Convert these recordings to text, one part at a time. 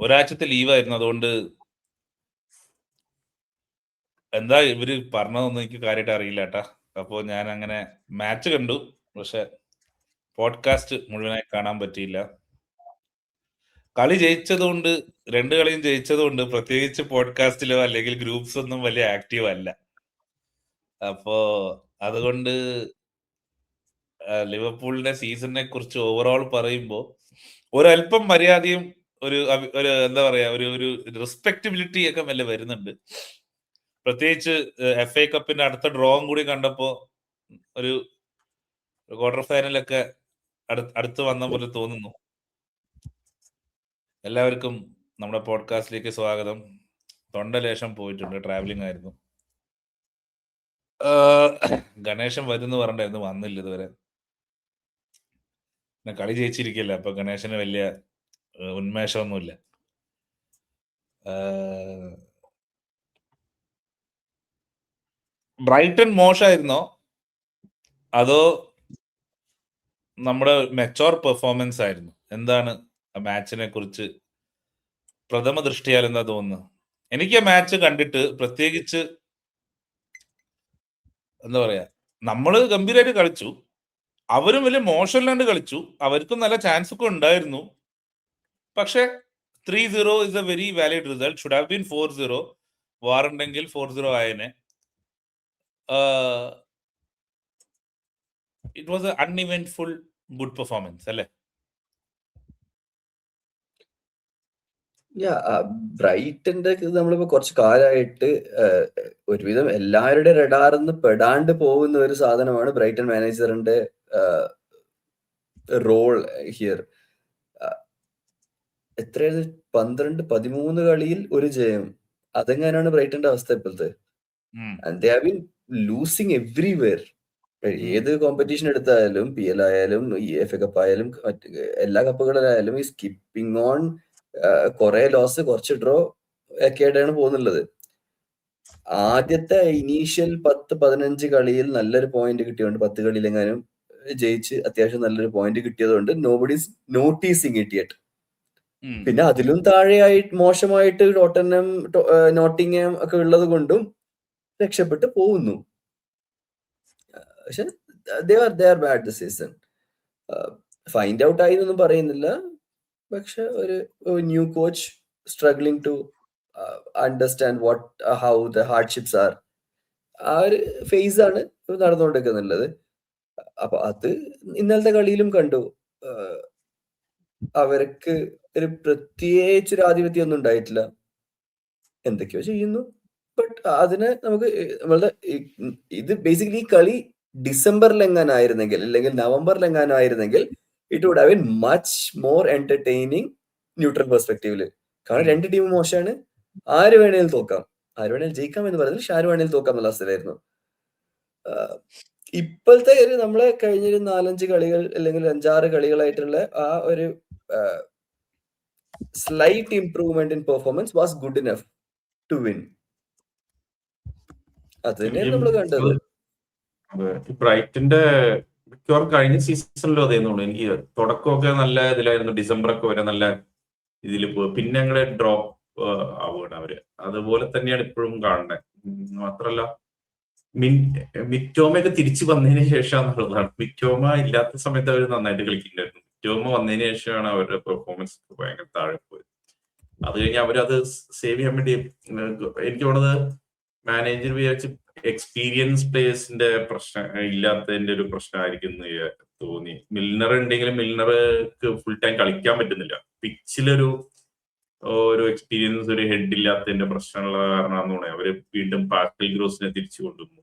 ഒരാഴ്ചത്തെ ലീവായിരുന്നു. അതുകൊണ്ട് എന്താ ഇവര് പറഞ്ഞതൊന്നും എനിക്ക് കാര്യമായിട്ട് അറിയില്ല കേട്ടാ. അപ്പോൾ ഞാൻ അങ്ങനെ മാച്ച് കണ്ടു, പക്ഷെ പോഡ്കാസ്റ്റ് മുഴുവനായി കാണാൻ പറ്റിയില്ല. കളി ജയിച്ചതുകൊണ്ട്, 2 കളിയും ജയിച്ചതുകൊണ്ട് പ്രത്യേകിച്ച് പോഡ്കാസ്റ്റിലോ അല്ലെങ്കിൽ ഗ്രൂപ്പ്സ് ഒന്നും വലിയ ആക്റ്റീവ് അല്ല. അപ്പോ അതുകൊണ്ട് ലിവർപൂളിന്റെ സീസണിനെ കുറിച്ച് ഓവറോൾ പറയുമ്പോൾ ഒരല്പം മര്യാദയും ഒരു എന്താ പറയാ ഒരു റെസ്പെക്റ്റബിലിറ്റി ഒക്കെ മെല്ലെ വരുന്നുണ്ട്. പ്രത്യേകിച്ച് FA കപ്പിന്റെ അടുത്ത ഡ്രോവും കൂടി കണ്ടപ്പോ ഒരു ക്വാർട്ടർ ഫൈനലൊക്കെ അടുത്ത് വന്ന പോലെ തോന്നുന്നു. എല്ലാവർക്കും നമ്മുടെ പോഡ്കാസ്റ്റിലേക്ക് സ്വാഗതം. തൊണ്ടലേശം പോയിട്ടുണ്ട്, ട്രാവലിംഗ് ആയിരുന്നു. ഗണേശൻ വരുന്നു പറഞ്ഞിട്ടായിരുന്നു, വന്നില്ല ഇതുവരെ. പിന്നെ കളി ജയിച്ചിരിക്കില്ല, അപ്പൊ ഗണേശന് വലിയ ഉന്മേഷമൊന്നുമില്ല. ബ്രൈറ്റൺ മോശമായിരുന്നോ അതോ നമ്മുടെ മെച്ചോർ പെർഫോമൻസ് ആയിരുന്നു? എന്താണ് മാച്ചിനെ കുറിച്ച് പ്രഥമ ദൃഷ്ടിയാൽ എന്താ തോന്നുന്നത്? എനിക്ക് ആ മാച്ച് കണ്ടിട്ട് പ്രത്യേകിച്ച് എന്താ പറയാ, നമ്മള് ഗംഭീരമായിട്ട് കളിച്ചു, അവരും വലിയ മോശമില്ലാണ്ട് കളിച്ചു, അവർക്കും നല്ല ചാൻസ് ഒക്കെ ഉണ്ടായിരുന്നു. പക്ഷെ 3-0 is a very valid result. Should have been 4-0. വാറുണ്ടെങ്കിൽ 4-0 ആയനെ. It was a uneventful good performance അല്ലേ? ബ്രൈറ്റന്റെ നമ്മളിപ്പോ കുറച്ച് കാലമായിട്ട് ഒരുവിധം എല്ലാവരുടെ റഡാറിന്ന് പെടാണ്ട് പോകുന്ന ഒരു സാധനമാണ് ബ്രൈറ്റൺ മാനേജറിന്റെ റോൾ ഹിയർ. എത്രയാണ് 12-13 കളിയിൽ ഒരു ജയം, അതെങ്ങനെയാണ് ബ്രൈറ്റന്റെ അവസ്ഥ ഇപ്പോഴത്തെ? And they have been losing everywhere. ഏത് കോമ്പറ്റീഷൻ എടുത്തായാലും, PL ആയാലും FA കപ്പ് ആയാലും എല്ലാ കപ്പുകളിലായാലും ഈ സ്കിപ്പിംഗ് ഓൺ കുറെ ലോസ് കുറച്ച് ഡ്രോ ഒക്കെ ആയിട്ടാണ് പോകുന്നുള്ളത്. ആദ്യത്തെ ഇനീഷ്യൽ 10-15 കളിയിൽ നല്ലൊരു പോയിന്റ് കിട്ടിയോണ്ട്, 10 കളിയിലെങ്ങാനും ജയിച്ച് അത്യാവശ്യം നല്ലൊരു പോയിന്റ് കിട്ടിയതുകൊണ്ട് നോബഡീസ് നോട്ടീസിങ് ഇറ്റ് യെറ്റ്. പിന്നെ അതിലും താഴെയായിട്ട് മോശമായിട്ട് ടോട്ടനം, നോട്ടിംഗം ഒക്കെ ഉള്ളത് കൊണ്ടും രക്ഷപ്പെട്ട് പോകുന്നു. പക്ഷെ they are bad this season. Find out ആയി എന്നൊന്നും പറയുന്നില്ല, പക്ഷെ ഒരു new coach struggling to understand how the hardships are, ആ ഒരു ഫേസ് ആണ് നടന്നുകൊണ്ടിരിക്കുന്നുള്ളത്. അപ്പൊ അത് ഇന്നലത്തെ കളിയിലും കണ്ടു. അവർക്ക് ഒരു പ്രത്യേകിച്ചൊരു ആധിപത്യം ഒന്നും ഉണ്ടായിട്ടില്ല, എന്തൊക്കെയോ ചെയ്യുന്നു. ബട്ട് അതിനെ നമുക്ക് നമ്മളുടെ ഇത് ബേസിക്കലി ഈ കളി ഡിസംബറിലെങ്ങാനായിരുന്നെങ്കിൽ അല്ലെങ്കിൽ നവംബറിലെങ്ങാനായിരുന്നെങ്കിൽ it would have been much more entertaining neutral പെർസ്പെക്റ്റീവില്. കാരണം 2 ടീം മോശമാണ്, ആര് വേണേലും തോക്കാം, ആര് വേണേലും ജയിക്കാം എന്ന് പറയുന്നത്, പക്ഷെ ആര് വേണേലും തോക്കാം എന്നുള്ള അവസ്ഥയിലായിരുന്നു. ഇപ്പോഴത്തെ ഒരു നമ്മളെ കഴിഞ്ഞൊരു 4-5 കളികൾ അല്ലെങ്കിൽ 5-6 കളികളായിട്ടുള്ള ആ ഒരു slight improvement in performance was good enough to win. അത് തന്നെയാണ് നമ്മൾ കണ്ടത്. ബ്രൈറ്റന്റെ മിക്കവാറും കഴിഞ്ഞ സീസണിലും അതേന്നുള്ളൂ. എനിക്ക് തുടക്കമൊക്കെ നല്ല ഇതിലായിരുന്നു, ഡിസംബറൊക്കെ വരെ നല്ല ഇതിൽ പോയി, പിന്നെ ഞങ്ങളെ ഡ്രോപ്പ് ആവുകയാണ് അവര്. അതുപോലെ തന്നെയാണ് ഇപ്പോഴും കാണുന്നത്. മാത്രല്ല മിറ്റോമയൊക്കെ തിരിച്ചു വന്നതിന് ശേഷം എന്നുള്ളതാണ്. മിറ്റോമ ഇല്ലാത്ത സമയത്ത് അവർ നന്നായിട്ട് കളിക്കുന്നുണ്ടായിരുന്നു. മിറ്റോമ വന്നതിന് ശേഷമാണ് അവരുടെ പെർഫോമൻസ് ഭയങ്കര താഴെ പോയത്. അത് കഴിഞ്ഞ് അവരത് സേവ് ചെയ്യാൻ വേണ്ടി എനിക്ക് തോന്നുന്നത് മാനേജർ വിചാരിച്ച് എക്സ്പീരിയൻസ് പ്ലേയേഴ്സിന്റെ പ്രശ്നം ഇല്ലാത്തതിന്റെ ഒരു പ്രശ്നമായിരിക്കും എന്ന് തോന്നി. മിൽനർ ഉണ്ടെങ്കിലും മിൽനർക്ക് ഫുൾ ടൈം കളിക്കാൻ പറ്റുന്നില്ല. പിച്ചിലൊരു എക്സ്പീരിയൻസ്, ഒരു ഹെഡ് ഇല്ലാത്തതിന്റെ പ്രശ്നമുള്ള കാരണമാണെന്ന് തോന്നുന്നത് അവര് വീണ്ടും പാസ്കൽ ഗ്രോസിനെ തിരിച്ചു കൊണ്ടുവന്നു.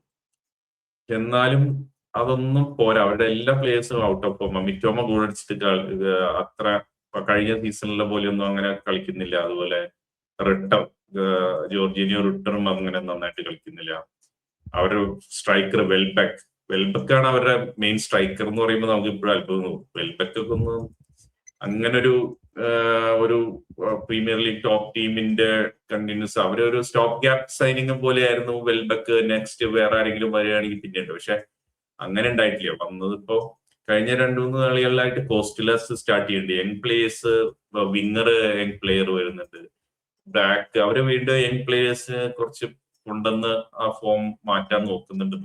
എന്നാലും അതൊന്നും പോരാ, അവരുടെ എല്ലാ പ്ലേയേഴ്സും out of form. Mitoma goal അടിച്ചിട്ട് അത്ര കഴിഞ്ഞ സീസണിലെ പോലെയൊന്നും അങ്ങനെ കളിക്കുന്നില്ല. അതുപോലെ ജോർജിനിയോ റിട്ടറും അങ്ങനെ നന്നായിട്ട് കളിക്കുന്നില്ല. അവരുടെ സ്ട്രൈക്കർ വെൽബക്കാണ് അവരുടെ മെയിൻ സ്ട്രൈക്കർ എന്ന് പറയുമ്പോൾ നമുക്ക് ഇപ്പോഴും അത്ഭുതം തോന്നും. വെൽബക്കൊക്കെ ഒന്ന് അങ്ങനെ ഒരു പ്രീമിയർ ലീഗ് ടോപ്പ് ടീമിന്റെ കണ്ടിന്യൂസ് അവരൊരു സ്റ്റോപ്പ് ഗ്യാപ്പ് സൈനിങ് പോലെയായിരുന്നു വെൽബക്ക്. നെക്സ്റ്റ് വേറെ ആരെങ്കിലും വരികയാണെങ്കിൽ പിന്നെയുണ്ട്, പക്ഷെ അങ്ങനെ ഉണ്ടായിട്ടില്ല. വന്നതിപ്പോ കഴിഞ്ഞ 2-3 കളികളിലായിട്ട് കോസ്റ്റ്ലെസ് സ്റ്റാർട്ട് ചെയ്യേണ്ടി, young players winger young player വരുന്നുണ്ട്, ബാക്ക് അവര് വീണ്ടും യങ് പ്ലേയേഴ്സിന് കുറച്ച് ഉണ്ടെന്ന് ആ ഫോം മാറ്റാൻ നോക്കുന്നുണ്ട്.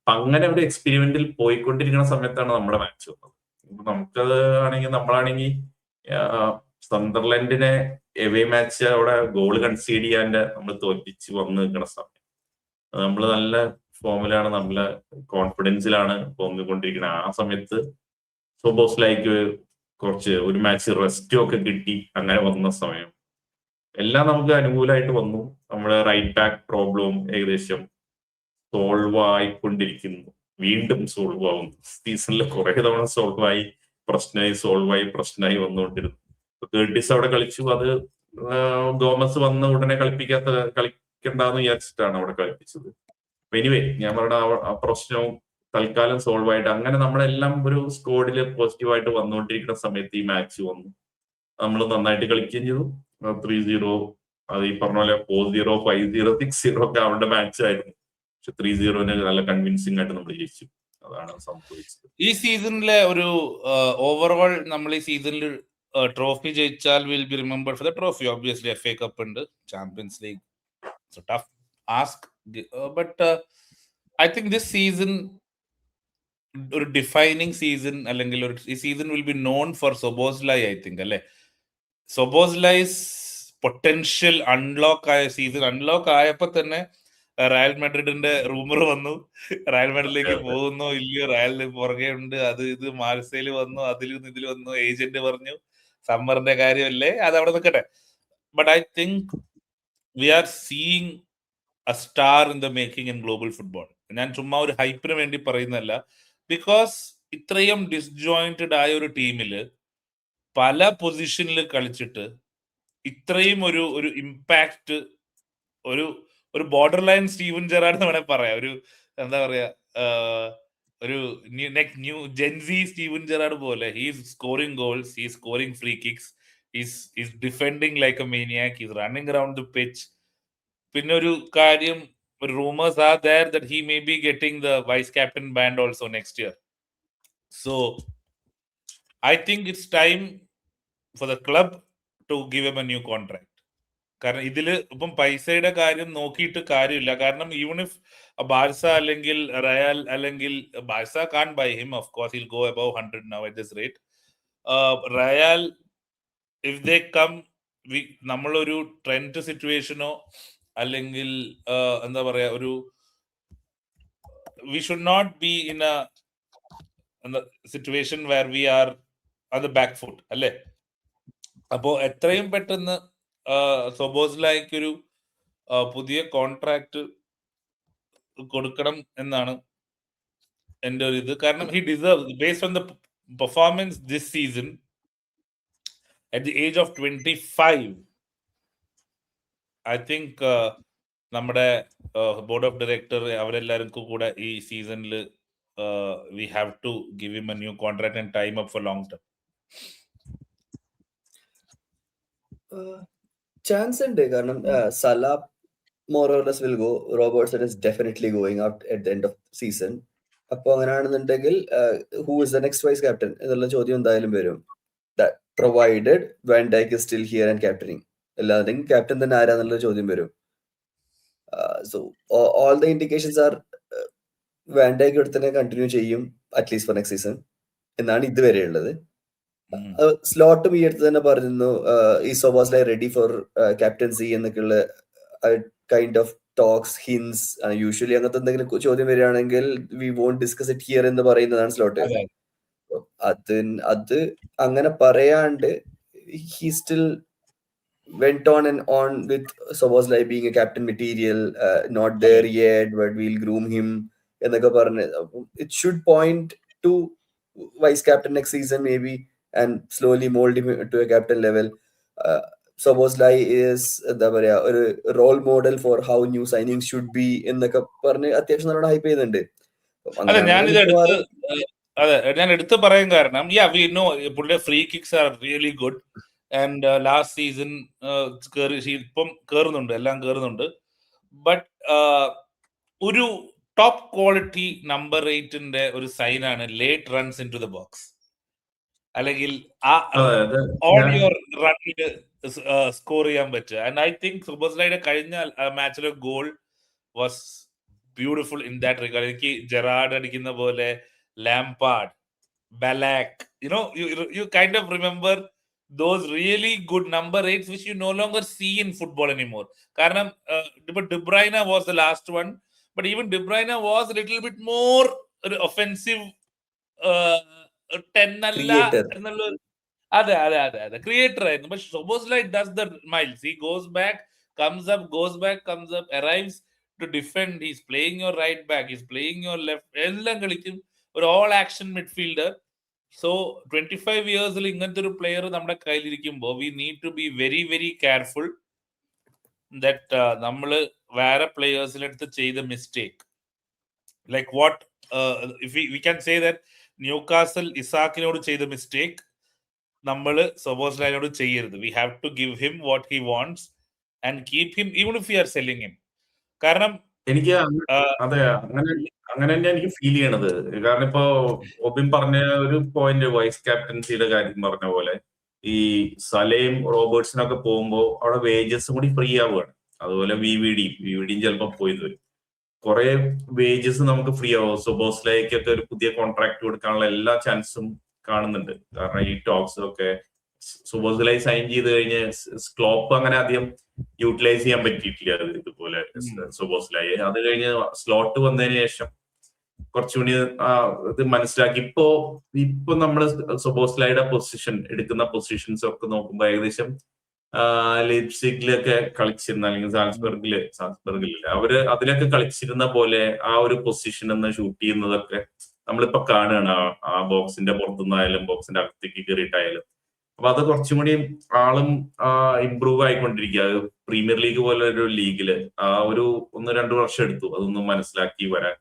അപ്പൊ അങ്ങനെ ഒരു എക്സ്പെരിമെന്റിൽ പോയിക്കൊണ്ടിരിക്കുന്ന സമയത്താണ് നമ്മുടെ മാച്ച് വന്നത്. നമുക്കത് ആണെങ്കിൽ നമ്മളാണെങ്കിൽ സന്ദർലൻഡിനെ എവേ മാച്ച് അവിടെ ഗോൾ കൺസീഡ് ചെയ്യാണ്ട് നമ്മൾ തോൽപ്പിച്ച് വന്ന് നിൽക്കുന്ന സമയം, നമ്മൾ നല്ല ഫോമിലാണ്, നല്ല കോൺഫിഡൻസിലാണ് പോന്നിക്കൊണ്ടിരിക്കുന്നത്. ആ സമയത്ത് സോബോസ്ലൈക്ക് കുറച്ച് ഒരു മാച്ച് റെസ്റ്റും ഒക്കെ കിട്ടി, അങ്ങനെ വന്ന സമയം എല്ലാം നമുക്ക് അനുകൂലമായിട്ട് വന്നു. നമ്മുടെ റൈറ്റ് ബാക്ക് പ്രോബ്ലവും ഏകദേശം സോൾവ് ആയിക്കൊണ്ടിരിക്കുന്നു, വീണ്ടും സോൾവ് ആവുന്നു. സീസണിൽ കുറെ തവണ പ്രശ്നമായി വന്നുകൊണ്ടിരുന്നു. കേർട്ടിസ് അവിടെ കളിച്ചു, അത് ഗോമസ് വന്ന ഉടനെ കളിക്കണ്ടെന്ന് വിചാരിച്ചിട്ടാണ് അവിടെ കളിപ്പിച്ചത്. എനിവേ ഞാൻ പറഞ്ഞ ആ പ്രശ്നവും തൽക്കാലം സോൾവ് ആയിട്ട് അങ്ങനെ നമ്മളെല്ലാം ഒരു സ്കോഡിൽ പോസിറ്റീവായിട്ട് വന്നുകൊണ്ടിരിക്കുന്ന സമയത്ത് ഈ മാച്ച് വന്നു. നമ്മൾ നന്നായിട്ട് കളിക്കുകയും ചെയ്തു. 3-0, അത് ഈ പറഞ്ഞ പോലെ 4-0, 5-0, 6-0 ഒക്കെ അവരുടെ മാച്ച് ആയിരുന്നു. പക്ഷെ 3-0 നല്ല കൺവിൻസിംഗ് ആയിട്ട് നമ്മൾ ജയിച്ചു. അതാണ് സംഭവിച്ചത്. ഈ സീസണിലെ ഒരു ഓവറോൾ നമ്മൾ ഈ സീസണിൽ ട്രോഫി ജയിച്ചാൽ will be remembered for the trophy. Obviously FA cup ഉണ്ട്, champions league, tough ask, but I think this season ഒരു ഡിഫൈനിങ് സീസൺ, അല്ലെങ്കിൽ ഈ season will be known for Szoboszlai. I think അല്ലെ, സൊബോസ്ലൈസ് പൊട്ടൻഷ്യൽ അൺലോക്ക് ആയ സീസൺ. Unlock ആയപ്പോ തന്നെ Real മാഡ്രിഡിന്റെ റൂമർ വന്നു, റയൽ മാഡ്രിഡിലേക്ക് പോകുന്നോ ഇല്ലയോ, റയലിന് പുറകെ ഉണ്ട്, അത് ഇത് മാർസേല് വന്നു, ഇതിൽ വന്നു, ഏജന്റ് പറഞ്ഞു സമ്മറിന്റെ കാര്യമല്ലേ, അത് അവിടെ നിൽക്കട്ടെ. But I think we are seeing A star in the making in global football. ഞാൻ ചുമ്മാ ഒരു ഹൈപ്പിന് വേണ്ടി പറയുന്നതല്ല, ബിക്കോസ് ഇത്രയും ഡിസ്ജോയിന്റഡ് ആയ ഒരു ടീമില് പല പൊസിഷനിൽ കളിച്ചിട്ട് ഇത്രയും ഒരു ഇമ്പാക്ട്, ഒരു ബോർഡർ ലൈൻ സ്റ്റീവൻ ജെറാർഡ് എന്ന് വേണമെങ്കിൽ പറയാം. ഒരു എന്താ പറയാ, ഒരു ന്യൂ ജെൻസി സ്റ്റീവൻ ജെറാർഡ് പോലെ. He's scoring goals, he's scoring free kicks, he's defending like a maniac, he's running around the pitch. പിന്നെ ഒരു കാര്യം, rumors are there that he may be getting the vice captain band also next year. So I think it's time for the club to give him a new contract. കാരണം ഇതില് ഇപ്പം പൈസയുടെ കാര്യം നോക്കിയിട്ട് കാര്യമില്ല. കാരണം ഈവൺ ഇഫ് ബാർസ അല്ലെങ്കിൽ Real അല്ലെങ്കിൽ Barca can buy him, of course he'll go above 100 now at this rate. Real if they come, നമ്മളൊരു ട്രെൻഡ് സിറ്റുവേഷനോ അല്ലെങ്കിൽ എന്താ പറയാ, we should not be in a situation where we are on the back foot അല്ലേ. അപ്പോ എത്രയും പെട്ടെന്ന് സൊബോസ്ലൈക്ക് ഒരു പുതിയ കോൺട്രാക്ട് കൊടുക്കണം എന്നാണ് എൻ്റെ ഒരു ഇത്. കാരണം he deserves, based on the performance this season at the age of 25, I think നമ്മുടെ ബോർഡ് ഓഫ് ഡയറക്ടർ അവരെല്ലാവരും കൂടെ ഈ സീസണിൽ we have to give him a new contract and tie him up for long term. Chance ഉണ്ട്, കാരണം സല more or less will go. Robertson is definitely going out at the end of season. അപ്പോൾ അങ്ങനെയാണെന്നുണ്ടെങ്കിൽ who is the next vice captain എന്നുള്ള ചോദ്യം എന്തായാലും വരും. That provided Van Dijk is still here and captaining, അല്ലാതെ captain തന്നെ ആരാന്നുള്ള ചോദ്യം വരും. So all the indications are Van Dijk ഇവിടെ തന്നെ കണ്ടിന്യൂ ചെയ്യും അറ്റ്ലീസ്റ്റ് ഫോർ നെക്സ്റ്റ് സീസൺ എന്നാണ് ഇതുവരെ ഉള്ളത്. സ്ലോട്ടും ഈ അടുത്ത് തന്നെ പറയുന്നു ഈ സോബോസ്ലൈ റെഡി ഫോർ ക്യാപ്റ്റൻസി എന്നൊക്കെയുള്ള kind of talks, hints. Usually അങ്ങനത്തെ എന്തെങ്കിലും ചോദ്യം വരികയാണെങ്കിൽ we won't discuss it here എന്ന് പറയുന്നതാണ് സ്ലോട്ട്. അത് അങ്ങനെ പറയാണ്ട് he still went on and on with Szoboszlai being a captain material, not there yet, but we'll groom him എന്നൊക്കെ പറഞ്ഞ്. It should point to vice captain next season maybe and slowly mold him to a captain level. Szoboszlai is എന്താ പറയാ, ഒരു role model for how new signing should be എന്നൊക്കെ പറഞ്ഞ് അത്യാവശ്യം നല്ലോണം hype ചെയ്യുന്നുണ്ട്. ഞാൻ എടുത്ത് പറയാൻ കാരണം, we know പുള്ളിയുടെ free kicks are really good and last season ഇപ്പം എല്ലാം കേറുന്നുണ്ട്. ബട്ട് ഒരു ടോപ്പ് ക്വാളിറ്റി നമ്പർ 8ന്റെ ഒരു സൈനാണ് late runs into the box. അല്ലെങ്കിൽ ആ അതെ ഓൺ ഞാൻ യുവർ റണ്ണിന് സ്കോർ ചെയ്യാൻ പറ്റുക. ആൻഡ് ഐ തിങ്ക് സുബോസ്ലൈയുടെ കഴിഞ്ഞ മാച്ചിലെ goal was beautiful in that regard. എനിക്ക് ജെറാർഡ് അടിക്കുന്ന പോലെ Lampard, Balak, you kind of remember those really good number 8s which you no longer see in football anymore. കാരണം but De Bruyne was the last one, but even De Bruyne was a little bit more ഒരു offensive 10 അല്ല creator. എന്നുള്ള അതെ creator ആയിരുന്നു. പക്ഷെ Szoboszlai does the miles. He goes back, comes up, arrives to defend. He's playing your right back, he's playing your left, എല്ലാം കളിക്കും. ഒരു all action midfielder. So 25 ഇയേഴ്സിൽ ഇങ്ങനത്തെ ഒരു പ്ലെയർ നമ്മുടെ കയ്യിലിരിക്കുമ്പോൾ we need to be very very careful that നമ്മൾ വേറെ പ്ലെയേഴ്സിനടുത്ത് ചെയ്ത mistake like what we can say that Newcastle ഇസാക്കിനോട് ചെയ്ത മിസ്റ്റേക്ക് നമ്മൾ സൊബോസ്ലൈനോട് ചെയ്യരുത്. We have to give him what he wants and keep him even if we are selling him. കാരണം എനിക്ക് അതെ അങ്ങനെ തന്നെ എനിക്ക് ഫീൽ ചെയ്യണത്. കാരണം ഇപ്പോ ഒബിൻ പറഞ്ഞ ഒരു പോയിന്റ് വൈസ് ക്യാപ്റ്റൻസിയുടെ കാര്യം പറഞ്ഞ പോലെ ഈ സലയും റോബർട്സിനൊക്കെ പോകുമ്പോ അവിടെ വേജസ് കൂടി ഫ്രീ ആവുകയാണ്. അതുപോലെ വി വി ഡിയും ചിലപ്പോ പോയി വരും. കുറെ വേജസ് നമുക്ക് ഫ്രീ ആവും. സൊബോസ്ലൈക്കൊക്കെ ഒരു പുതിയ കോൺട്രാക്ട് കൊടുക്കാനുള്ള എല്ലാ ചാൻസും കാണുന്നുണ്ട്. കാരണം ഈ ടോക്സ് ഒക്കെ സുബോസ്ലൈ സൈൻ ചെയ്ത് കഴിഞ്ഞ് സ്ക്ലോപ്പ് അങ്ങനെ അധികം യൂട്ടിലൈസ് ചെയ്യാൻ പറ്റിയിട്ടില്ല ഇതുപോലെ സുബോസ്ലൈ. അത് കഴിഞ്ഞ് സ്ലോട്ട് വന്നതിന് ശേഷം കുറച്ചുകൂടി ഇത് മനസ്സിലാക്കി. ഇപ്പൊ നമ്മള് സുബോസ്ലൈയുടെ പൊസിഷൻ എടുക്കുന്ന പൊസിഷൻസ് ഒക്കെ നോക്കുമ്പോ ഏകദേശം ലിപ്സിഗിലൊക്കെ കളിച്ചിരുന്ന അല്ലെങ്കിൽ സാൽസ്ബർഗില് അവര് അതിലൊക്കെ കളിച്ചിരുന്ന പോലെ ആ ഒരു പൊസിഷൻ എന്ന് ഷൂട്ട് ചെയ്യുന്നതൊക്കെ നമ്മളിപ്പോ കാണുകയാണ്. ആ ബോക്സിന്റെ പുറത്തുനിന്നായാലും ബോക്സിന്റെ അകത്തേക്ക് കയറിയിട്ടായാലും. അപ്പൊ അത് കുറച്ചും കൂടി ആളും ഇംപ്രൂവ് ആയിക്കൊണ്ടിരിക്കുക. പ്രീമിയർ ലീഗ് പോലെ ഒരു ലീഗില് ഒരു 1-2 വർഷം എടുത്തു അതൊന്നും മനസ്സിലാക്കി വരാൻ,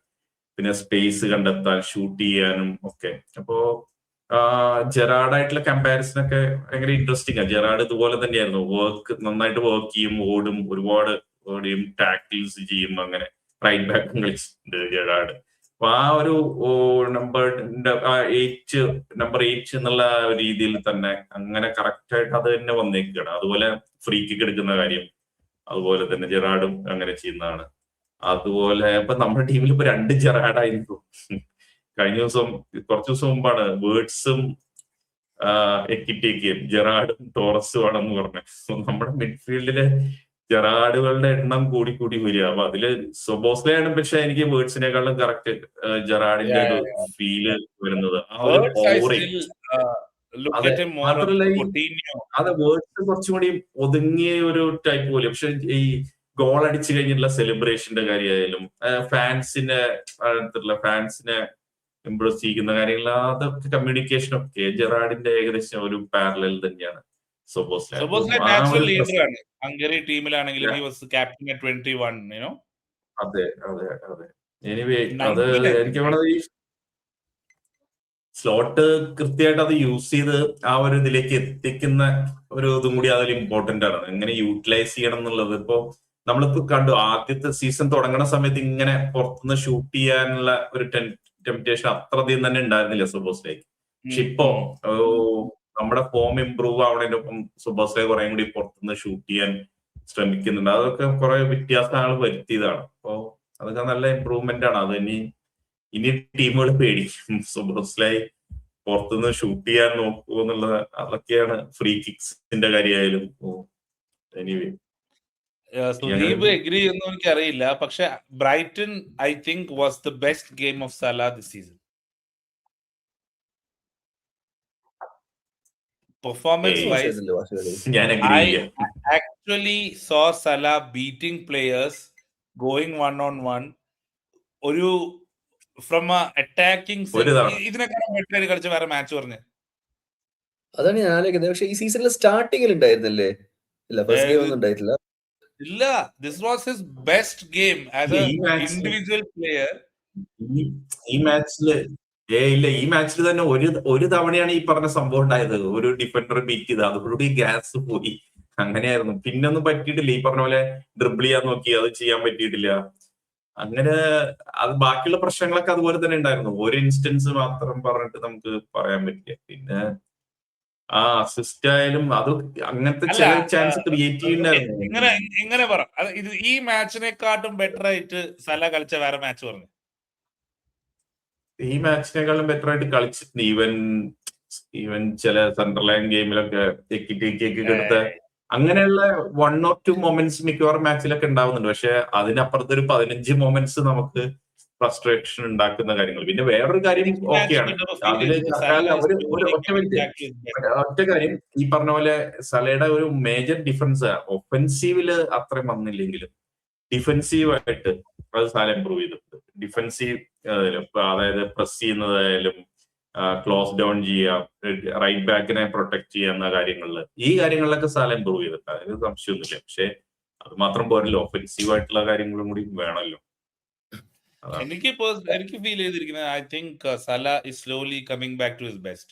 പിന്നെ സ്പേസ് കണ്ടെത്താൻ, ഷൂട്ട് ചെയ്യാനും ഒക്കെ. അപ്പോ ജെറാർഡായിട്ടുള്ള കമ്പാരിസൺ ഒക്കെ ഭയങ്കര ഇൻട്രസ്റ്റിംഗ് ആണ്. ജെറാർഡ് ഇതുപോലെ തന്നെയായിരുന്നു. നന്നായിട്ട് വർക്ക് ചെയ്യും, ഓടും, ഒരുപാട് ഓടിയും, ടാക്കിൾസ് ചെയ്യും. അങ്ങനെ റൈറ്റ് ബാക്കും കളിച്ചിട്ടുണ്ട് ജെറാർഡ്. അപ്പൊ ആ ഒരു നമ്പർ 8 എന്നുള്ള രീതിയിൽ തന്നെ അങ്ങനെ കറക്റ്റ് ആയിട്ട് അത് തന്നെ വന്നേക്കുകയാണ്. അതുപോലെ ഫ്രീ കിക്ക് എടുക്കുന്ന കാര്യം അതുപോലെ തന്നെ ജെറാർഡും അങ്ങനെ ചെയ്യുന്നതാണ്. അതുപോലെ ഇപ്പൊ നമ്മുടെ ടീമിൽ ഇപ്പൊ 2 ജെറാർഡായിരുന്നു. കുറച്ചു ദിവസം മുമ്പാണ് വേർഡ്സും എക്കിറ്റേക്കും ജെറാർഡും ടോറസും ആണെന്ന് പറഞ്ഞു. നമ്മുടെ മിഡ്ഫീൽഡിലെ ജെറാർഡുകളുടെ എണ്ണം കൂടി വരിക. അപ്പൊ അതില് സൊബോസ്ലൈ ആണ് പക്ഷെ എനിക്ക് വേർഡ്സിനേക്കാളും കറക്റ്റ് ജെറാർഡിന്റെ ഒരു ഫീല് വരുന്നത്. ആ ഒരു പവറിങ്. മാത്രമല്ല അതെ വേർഡ്സ് കുറച്ചുകൂടി ഒതുങ്ങിയ ഒരു ടൈപ്പ് പോലെ. പക്ഷെ ഈ ഗോൾ അടിച്ചു കഴിഞ്ഞിട്ടുള്ള സെലിബ്രേഷന്റെ കാര്യമായാലും ഫാൻസിനെ ഇംപ്രസ് ചെയ്യുന്ന കാര്യങ്ങൾ, അതൊക്കെ കമ്മ്യൂണിക്കേഷൻ ഒക്കെ ജെറാർഡിന്റെ ഏകദേശം ഒരു പാരലൽ തന്നെയാണ് സൊബോസ്ലൈ. നാച്ചുറൽ ലീഡർ ആണ്. ഹംഗറി ടീമിലാണെങ്കിലും he was captain at 21, you know. അതെ. എനിവേ അത് എനിക്ക് ഈ സ്ലോട്ട് കൃത്യമായിട്ട് അത് യൂസ് ചെയ്ത് ആ ഒരു ഇതിലേക്ക് എത്തിക്കുന്ന ഒരു ഇതും കൂടി അതിൽ ഇമ്പോർട്ടന്റ് ആണ്. എങ്ങനെ യൂട്ടിലൈസ് ചെയ്യണം എന്നുള്ളത്. ഇപ്പോ നമ്മളിപ്പോ കണ്ടു ആദ്യത്തെ സീസൺ തുടങ്ങുന്ന സമയത്ത് ഇങ്ങനെ പുറത്തുനിന്ന് ഷൂട്ട് ചെയ്യാനുള്ള ഒരു ടെംപ്റ്റേഷൻ അത്രയധികം തന്നെ ഉണ്ടായിരുന്നില്ല സൊബോസ്ലൈക്ക്. പക്ഷെ ഇപ്പോ നമ്മുടെ ഫോം ഇംപ്രൂവ് ആവണതിന്റെ ഒപ്പം സൊബോസ്ലൈ കുറെ കൂടി പുറത്തുനിന്ന് ഷൂട്ട് ചെയ്യാൻ ശ്രമിക്കുന്നുണ്ട്. അതൊക്കെ കുറെ വ്യത്യാസങ്ങൾ വരുത്തിയതാണ്. അപ്പോ അതൊക്കെ നല്ല ഇമ്പ്രൂവ്മെന്റ് ആണ്. അത് ഇനി ടീമുകൾ പേടിക്കും സൊബോസ്ലൈ പുറത്തുനിന്ന് ഷൂട്ട് ചെയ്യാൻ നോക്കൂ എന്നുള്ളത്. അതൊക്കെയാണ് ഫ്രീ കിക്സിന്റെ കാര്യമായാലും. എനിവേ സുദീപ് എഗ്രി ഒന്നും എനിക്ക് അറിയില്ല. പക്ഷെ Brighton I think was the best game of Salah this season. Performance wise I actually saw Salah beating players, going 1-on-1. ഒരു ഫ്രം അറ്റാക്കിംഗ് ഇതിനൊക്കെ കളിച്ച വേറെ മാച്ച് പറഞ്ഞു. അതാണ് ഞാൻ ആലോചിക്കുന്നത്. പക്ഷെ ഈ സീസണിൽ സ്റ്റാർട്ടിങ്ങിൽ ഉണ്ടായിരുന്നില്ലേ? ഇല്ല, ഫസ്റ്റ് ഗെയിം ഒന്നും ഉണ്ടായിട്ടില്ല. ഇല്ല, this was his best game as an individual player. ഈ മാച്ചിൽ തന്നെ ഒരു തവണയാണ് ഈ പറഞ്ഞ സംഭവം ഉണ്ടായത്. ഒരു ഡിഫൻഡർ ബീറ്റ് ചെയ്ത് അതോടുകൂടി ഗ്യാസ് പോയി. അങ്ങനെയായിരുന്നു. പിന്നൊന്നും പറ്റിയിട്ടില്ല. ഈ പറഞ്ഞ പോലെ ഡ്രിബിൾ ചെയ്യാൻ നോക്കി, അത് ചെയ്യാൻ പറ്റിയിട്ടില്ല. അങ്ങനെ അത് ബാക്കിയുള്ള പ്രശ്നങ്ങളൊക്കെ അതുപോലെ തന്നെ ഉണ്ടായിരുന്നു. ഒരു ഇൻസ്റ്റൻസ് മാത്രം പറഞ്ഞിട്ട് നമുക്ക് പറയാൻ പറ്റില്ല. പിന്നെ ആ അസിസ്റ്റ് ആയാലും അത് അങ്ങനത്തെ അല്ല ചില ചാൻസ് ക്രിയേറ്റ് ചെയ്യുന്നുണ്ടായിരുന്നു. ഇങ്ങനെ പറ, ഇത് ഈ മാച്ചിനെക്കാട്ടും ബെറ്റർ ആയിട്ട് സല കളിച്ച വേറെ മാച്ച് പറഞ്ഞു. ഈ മാച്ചിനേക്കാളും ബെറ്റർ ആയിട്ട് കളിച്ചിട്ടുണ്ട്. ഈവൻ ചില സെൻട്രലൈൻ ഗെയിമിലൊക്കെ ഒക്കെ എടുത്ത അങ്ങനെയുള്ള 1 or 2 മൊമെന്റ്സ് മിക്കവാറും മാച്ചിലൊക്കെ ഉണ്ടാവുന്നുണ്ട്. പക്ഷെ അതിനപ്പുറത്ത് ഒരു 15 മൊമെന്റ്സ് നമുക്ക് ഫ്രസ്ട്രേഷൻ ഉണ്ടാക്കുന്ന കാര്യങ്ങൾ. പിന്നെ വേറൊരു കാര്യം ഓക്കെയാണ്, അതില് ഒറ്റ കാര്യം ഈ പറഞ്ഞ പോലെ സലയുടെ ഒരു മേജർ ഡിഫറൻസ് ഒഫൻസീവില് അത്രയും വന്നില്ലെങ്കിലും ഡിഫൻസീവായിട്ട് അത് സാല ഇമ്പ്രൂവ് ചെയ്തിട്ടുണ്ട്. ഡിഫൻസീവ് അതായത് പ്രസ് ചെയ്യുന്നതായാലും ക്ലോസ് ഡൗൺ ചെയ്യുക, റൈറ്റ് ബാക്കിനെ പ്രൊട്ടക്ട് ചെയ്യുന്ന കാര്യങ്ങളിൽ ഈ കാര്യങ്ങളിലൊക്കെ സാല ഇമ്പ്രൂവ് ചെയ്തിട്ടുണ്ട്. അതിന് സംശയമൊന്നുമില്ല. പക്ഷെ അത് മാത്രം പോരല്ലോ, ഒഫൻസീവ് ആയിട്ടുള്ള കാര്യങ്ങളും കൂടി വേണമല്ലോ. എനിക്ക് ഫീൽ ചെയ്തിരിക്കുന്നത് I think Salah is slowly coming back to his best.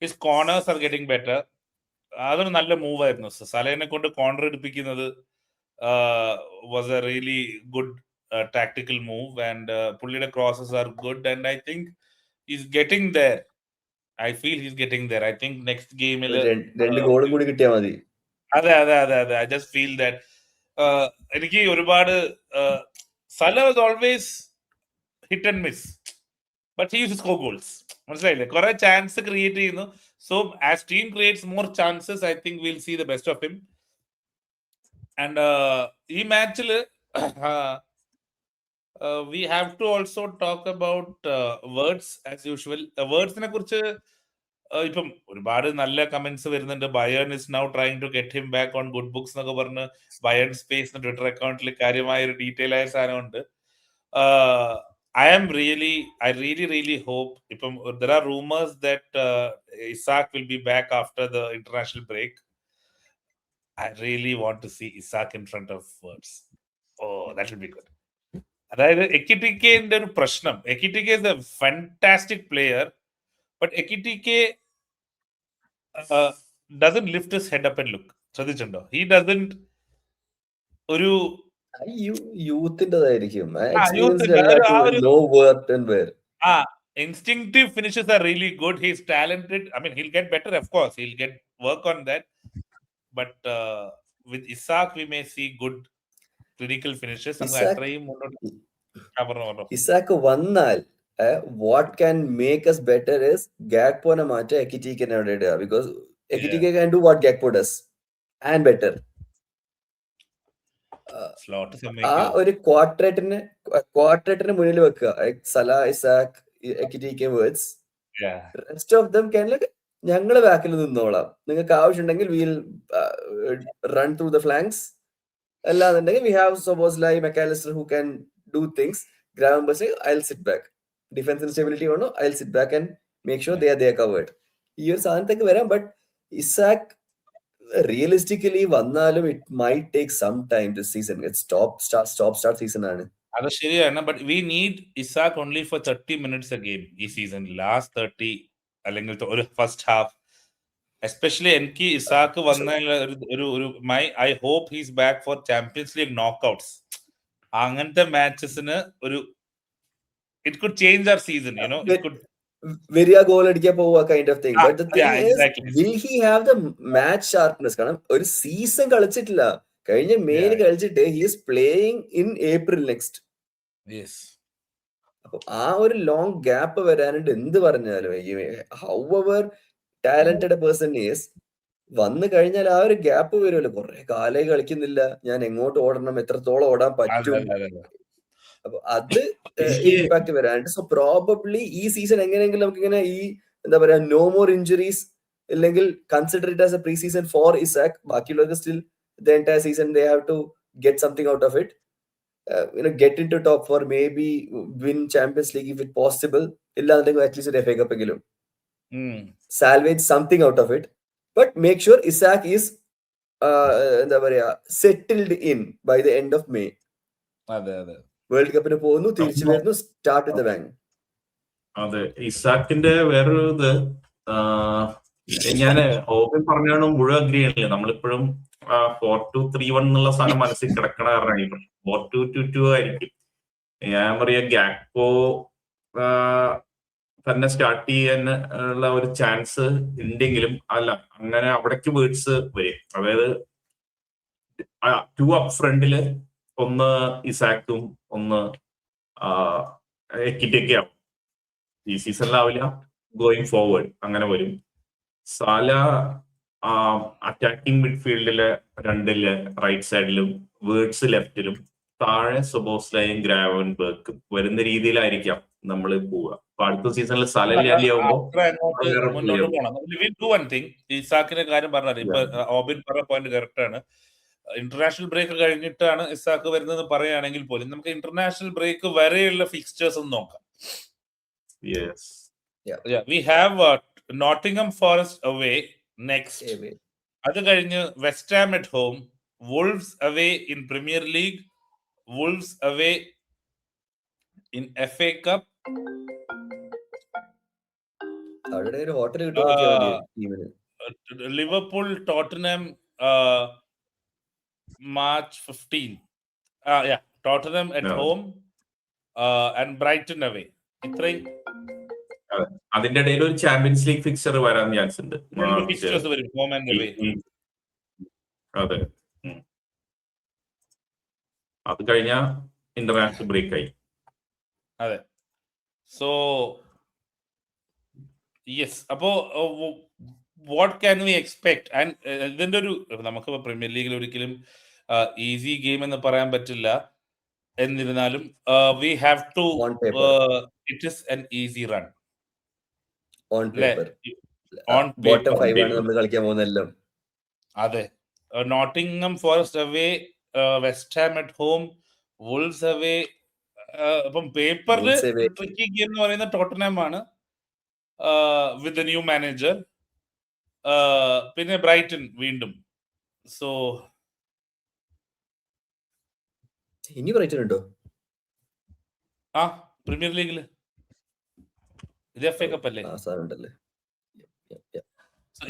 His corners are getting better. അതൊരു നല്ല മൂവ് ആയിരുന്നു. സലേനെ കൊണ്ട് കോർണർ എടുപ്പിക്കുന്നത് was a really good tactical move. And പുള്ളിയുടെ crosses are good and I think is getting there. I feel he's getting there. I think next ഗെയിമിൽ 2 ഗോളും കൂടി കിട്ടിയാൽ മതി. അതെ. ഐ ജസ്റ്റ് ഫീൽ ദാറ്റ് എനിക്ക് ഒരുപാട് സല was always hit and miss, but he use to score goals. മനസ്സിലായില്ലേ? കുറെ ചാൻസ് ക്രിയേറ്റ് ചെയ്യുന്നു. So as team creates more chances, I think will see the best of him. And ഈ മാച്ചിൽ V have to also talk about words as usual. വേർഡ്സിനെ കുറിച്ച് ഇപ്പം ഒരുപാട് നല്ല comments വരുന്നുണ്ട്. Bayern is now trying to get him back on good books എന്നൊക്കെ പറഞ്ഞ് Bayern space Twitter അക്കൗണ്ടിൽ കാര്യമായ ഒരു ഡീറ്റെയിൽ ആയ സാധനമുണ്ട്. I really hope. There are rumors that Isak will be back after the international break. I really want to see Isak in front of Words. Oh, that will be good. അതായത് എക്കിറ്റിക്കയുടെ ഒരു പ്രശ്നം, എക്കിറ്റിക്ക is a fantastic player, but എക്കിറ്റിക്ക doesn't lift his head up and look. ശ്രദ്ധിച്ചിട്ടുണ്ടോ? He doesn't ഒരു യൂത്തിൻ്റെതായിരിക്കും. Instinctive finishes are really good. He's talented. I mean, he'll get better, of course. He'll get work on that. But with Isak, we may see good clinical finishes. Isak വന്നാൽ what can make us better is Gakpo-നെ മാറ്റ Ekitike-നെ അവിടെ ഇടുക. Because Ekitike can do what Gakpo does and better. ആ ഒരു ക്വാർട്ടറേറ്റിന് മുന്നിൽ വെക്കുക. Salah, Isak, Ekitike, Wirtz. Rest of them can like ഞങ്ങള് ബാക്കിൽ നിന്നോളാം, നിങ്ങൾക്ക് ആവശ്യമുണ്ടെങ്കിൽ will run through the flanks. അല്ലാന്നുണ്ടെങ്കിൽ we have suppose like McAllister who can do things. Gravenberch I will sit back. ഡിഫൻസിന് സ്റ്റെബിലിറ്റി വേണോ, I will sit back and make sure they are covered. ഈ ഒരു സാധനത്തേക്ക് വരാം. ബട്ട് ഇസാക്ക് realistically വന്നാലും it might take some time this season. It's stop season ആണ്. അത് ശരിയാണ്. But we need Isak only for 30 minutes a game ഈ season. Last 30 അല്ലെങ്കിൽ ഒരു ഫസ്റ്റ് ഹാഫ് എസ്പെഷ്യലി. എനിക്ക് ഇസാക്ക് വന്ന I hope he's back for Champions League knockouts. അങ്ങനത്തെ മാച്ചസിന് ഒരു it could change our season. You know, it could വരിക, goal അടിക്കാൻ പോവുക kind of thing. But the thing is will he have the match sharpness? കാരണം ഒരു season കളിച്ചിട്ടില്ല. കഴിഞ്ഞ മെയിൻ കളിച്ചിട്ട് he is playing in April next. അപ്പൊ ആ ഒരു ലോങ് ഗ്യാപ്പ് വരാനായിട്ട് എന്ത് പറഞ്ഞാലും however talented A person is, വന്നു കഴിഞ്ഞാൽ ആ ഒരു ഗ്യാപ്പ് വരുമല്ലോ. കുറെ കാലേ കളിക്കുന്നില്ല, ഞാൻ എങ്ങോട്ട് ഓടണം, എത്രത്തോളം ഓടാൻ പറ്റും. അപ്പൊ അത് ഇമ്പാക്ട് വരാനുണ്ട്. സോ പ്രോബബ്ലി ഈ സീസൺ എങ്ങനെയെങ്കിലും നമുക്ക് ഇങ്ങനെ ഈ എന്താ പറയാ നോ മോർ ഇഞ്ചുറീസ് ഇല്ലെങ്കിൽ consider it as a pre season for Isak. ബാക്കിയുള്ളവർക്ക് still the entire season they have to get something out of it. Get into top four, maybe win Champions League if it possible. ഇല്ലാന്നുണ്ടെങ്കിൽ at least ഒരു FA Cup എങ്കിലും salvage something out of it. But make sure Isak is എന്താ പറയാ settled in by the end of May. World കപ്പിന് പോകുന്നു, തിരിച്ചു വരുന്നു, start with bang. അതെ, ഇസാക്കിന്റെ വേറൊരു ഇത് ഞാൻ ഓപ്പൺ പറഞ്ഞാണ് മുഴുവൻ അഗ്രി ചെയ്യണില്ല. നമ്മളിപ്പോഴും 4-2-3-1 എന്നുള്ള സാധനം മനസ്സിൽ കിടക്കണ കാരണം 4-2-2-2 ആയിരിക്കും. ഞാൻ പറയാ ഗാക്പോ തന്നെ സ്റ്റാർട്ട് ചെയ്യാൻ ഉള്ള ഒരു ചാൻസ് ഉണ്ടെങ്കിലും അല്ല, അങ്ങനെ അവിടേക്ക് വേർഡ്സ് വരും. അതായത് 2 അപ്പ് ഫ്രണ്ടില് ഒന്ന് ഇസാക്കും ഒന്ന് എക്കിറ്റൊക്കെ ആവും. ഈ സീസണിലാവില്ല, ഗോയിങ് ഫോർവേഡ് അങ്ങനെ വരും. സാല അറ്റാക്കിംഗ് മിഡ്ഫീൽഡിലെ 2 റൈറ്റ് സൈഡിലും വേർഡ്സ് ലെഫ്റ്റിലും താഴെ സുബോസ്ലയും ഗ്രാവൻബർഗും വരുന്ന രീതിയിലായിരിക്കാം നമ്മൾ പോവുക. അപ്പൊ അടുത്ത സീസണിൽ സാല ആവുമ്പോ അത്ര അങ്ങോട്ട് മുന്നോട്ട് പോകണം. Will do one thing. ഇസാക്കിന്റെ കാര്യം പറഞ്ഞത് ഇപ്പൊ ഓബിൻ പറഞ്ഞ പോയിന്റ് കറക്റ്റ് ആണ്. ഇന്റർനാഷണൽ ബ്രേക്ക് കഴിഞ്ഞിട്ടാണ് ഇസാക്ക് വരുന്നത് പറയുകയാണെങ്കിൽ പോലും നമുക്ക് ഇന്റർനാഷണൽ ബ്രേക്ക് വരെയുള്ള ഫിക്സ്ചേഴ്സ് ഒന്ന് നോക്കാം. We have Nottingham Forest away next. അത് കഴിഞ്ഞ് West Ham at home, Wolves away in Premier League, Wolves away in FA cup, Liverpool Tottenham March 15. Tottenham at home and Brighton away. ഇത്രയും അതിന്റെ ഇടയിൽ ഒരു Champions League fixture വരാൻ chance ഉണ്ട്. വരും, home and away. അതെ, അത് കഴിഞ്ഞ ഇന്റർനാഷണൽ ബ്രേക്ക് ആയി. അതെ. സോ യെസ്, അപ്പോ what can we expect? And ഇതിന്റെ ഒരു നമുക്ക് പ്രീമിയർ ലീഗിൽ ഒരിക്കലും ഈസി ഗെയിം എന്ന് പറയാൻ പറ്റില്ല. എന്നിരുന്നാലും we have to, it is an easy run. അതെ. Nottingham Forest away, West Ham at home, Wolves away. അപ്പം പേപ്പറിൽ ട്രിക്കി ഗെയിം എന്ന് പറയുന്ന ടോട്ടൻഹാം ആണ് വിത്ത് ന്യൂ മാനേജർ. പിന്നെ ബ്രൈറ്റൺ വീണ്ടും. സോ ഇനി ബ്രൈറ്റൺ ഉണ്ടോ? പ്രീമിയർ ലീഗില് ഇത് FA കപ്പ് അല്ലേ?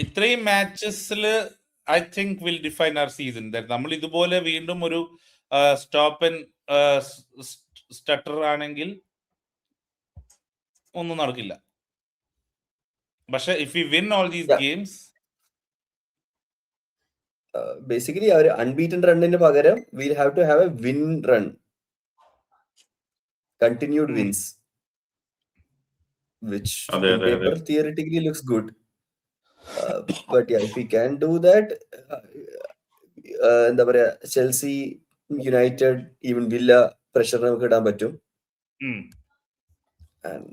ഇത്രയും മാച്ചസിൽ I think will define our season. നമ്മൾ ഇതുപോലെ വീണ്ടും ഒരു സ്റ്റോപ്പ് ആൻഡ് സ്റ്റട്ടർ ആണെങ്കിൽ ഒന്നും നടക്കില്ല. പക്ഷെ if you win all these games, basically ഒരു അൺബീറ്റൻ റണ്ണിന് പകരം we'll have to have a win run, continued wins, which on paper theoretically looks good, but yeah, if we can do that, എന്താ പറയാ, Chelsea, United, even villa pressure നമുക്ക് ഇടാൻ പറ്റും. and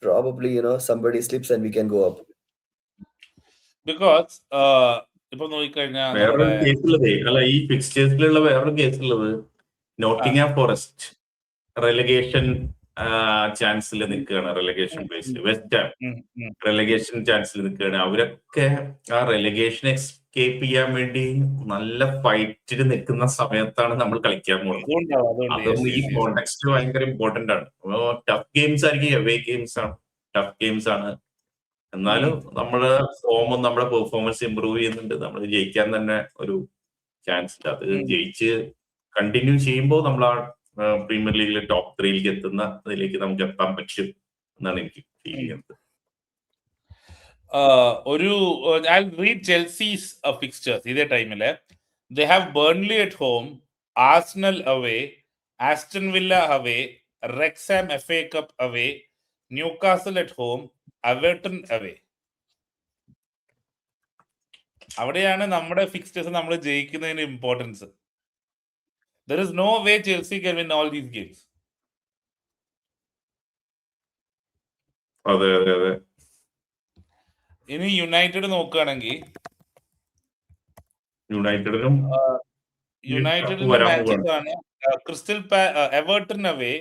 probably somebody slips and we can go up, because ഇപ്പൊ നോക്കിക്കഴിഞ്ഞാൽ വേറൊരു കേസുള്ളത്, അല്ല ഈ ഫിക്സ്ചേഴ്സിലുള്ള വേറൊരു കേസുള്ളത്, നോട്ടിംഗ്ഹാം ഫോറസ്റ്റ് റെലഗേഷൻ ചാൻസിൽ നിൽക്കുകയാണ്. റെലഗേഷൻ പ്ലേസിൽ വെസ്റ്റ് ഹാം റെലഗേഷൻ ചാൻസിൽ നിൽക്കുകയാണ്. അവരൊക്കെ ആ റെലഗേഷൻ എസ്കേപ്പ് ചെയ്യാൻ വേണ്ടി നല്ല ഫൈറ്റിൽ നിൽക്കുന്ന സമയത്താണ് നമ്മൾ കളിക്കാൻ പോകുന്നത്. അതും ഈ കോണ്ടെക്സ്റ്റ് ഭയങ്കര ഇമ്പോർട്ടന്റ് ആണ്. ടഫ് ഗെയിംസ് ആയിരിക്കും, എവേ ഗെയിംസ് ആണ്, ടഫ് ഗെയിംസ് ആണ്. എന്നാലും നമ്മള് ഫോമും നമ്മുടെ പെർഫോമൻസ് ഇമ്പ്രൂവ് ചെയ്യുന്നുണ്ട്. നമ്മൾ ജയിക്കാൻ തന്നെ ഒരു ചാൻസ് ഉണ്ട്. അത് ജയിച്ച് കണ്ടിന്യൂ ചെയ്യുമ്പോൾ നമ്മൾ ആ പ്രീമിയർ ലീഗിലെ ടോപ്പ് 3യിലേക്ക് എത്തുന്ന അതിലേക്ക് നമുക്ക് എത്താൻ പറ്റും എന്നാണ് എനിക്ക് ഫീൽ ചെയ്യുന്നത്. ഒരു റീഡ് ചെൽസീസ് ഫിക്സ്ചേഴ്സ് ഇതേ ടൈമില്. They have Burnley at home, Arsenal away, Aston Villa away, Wrexham FA cup away, Newcastle at home, Everton away. അവിടെയാണ് നമ്മുടെ ഫിക്സ്ചേഴ്സ് നമ്മൾ ജയിക്കുന്നതിന് importance. There is no way Chelsea can win all these games. അതെ അതെ അതെ. ഇനി United നോക്കുകയാണെങ്കിൽ യുണൈറ്റഡിന്റെ മാച്ചസ് ആണ് Everton away,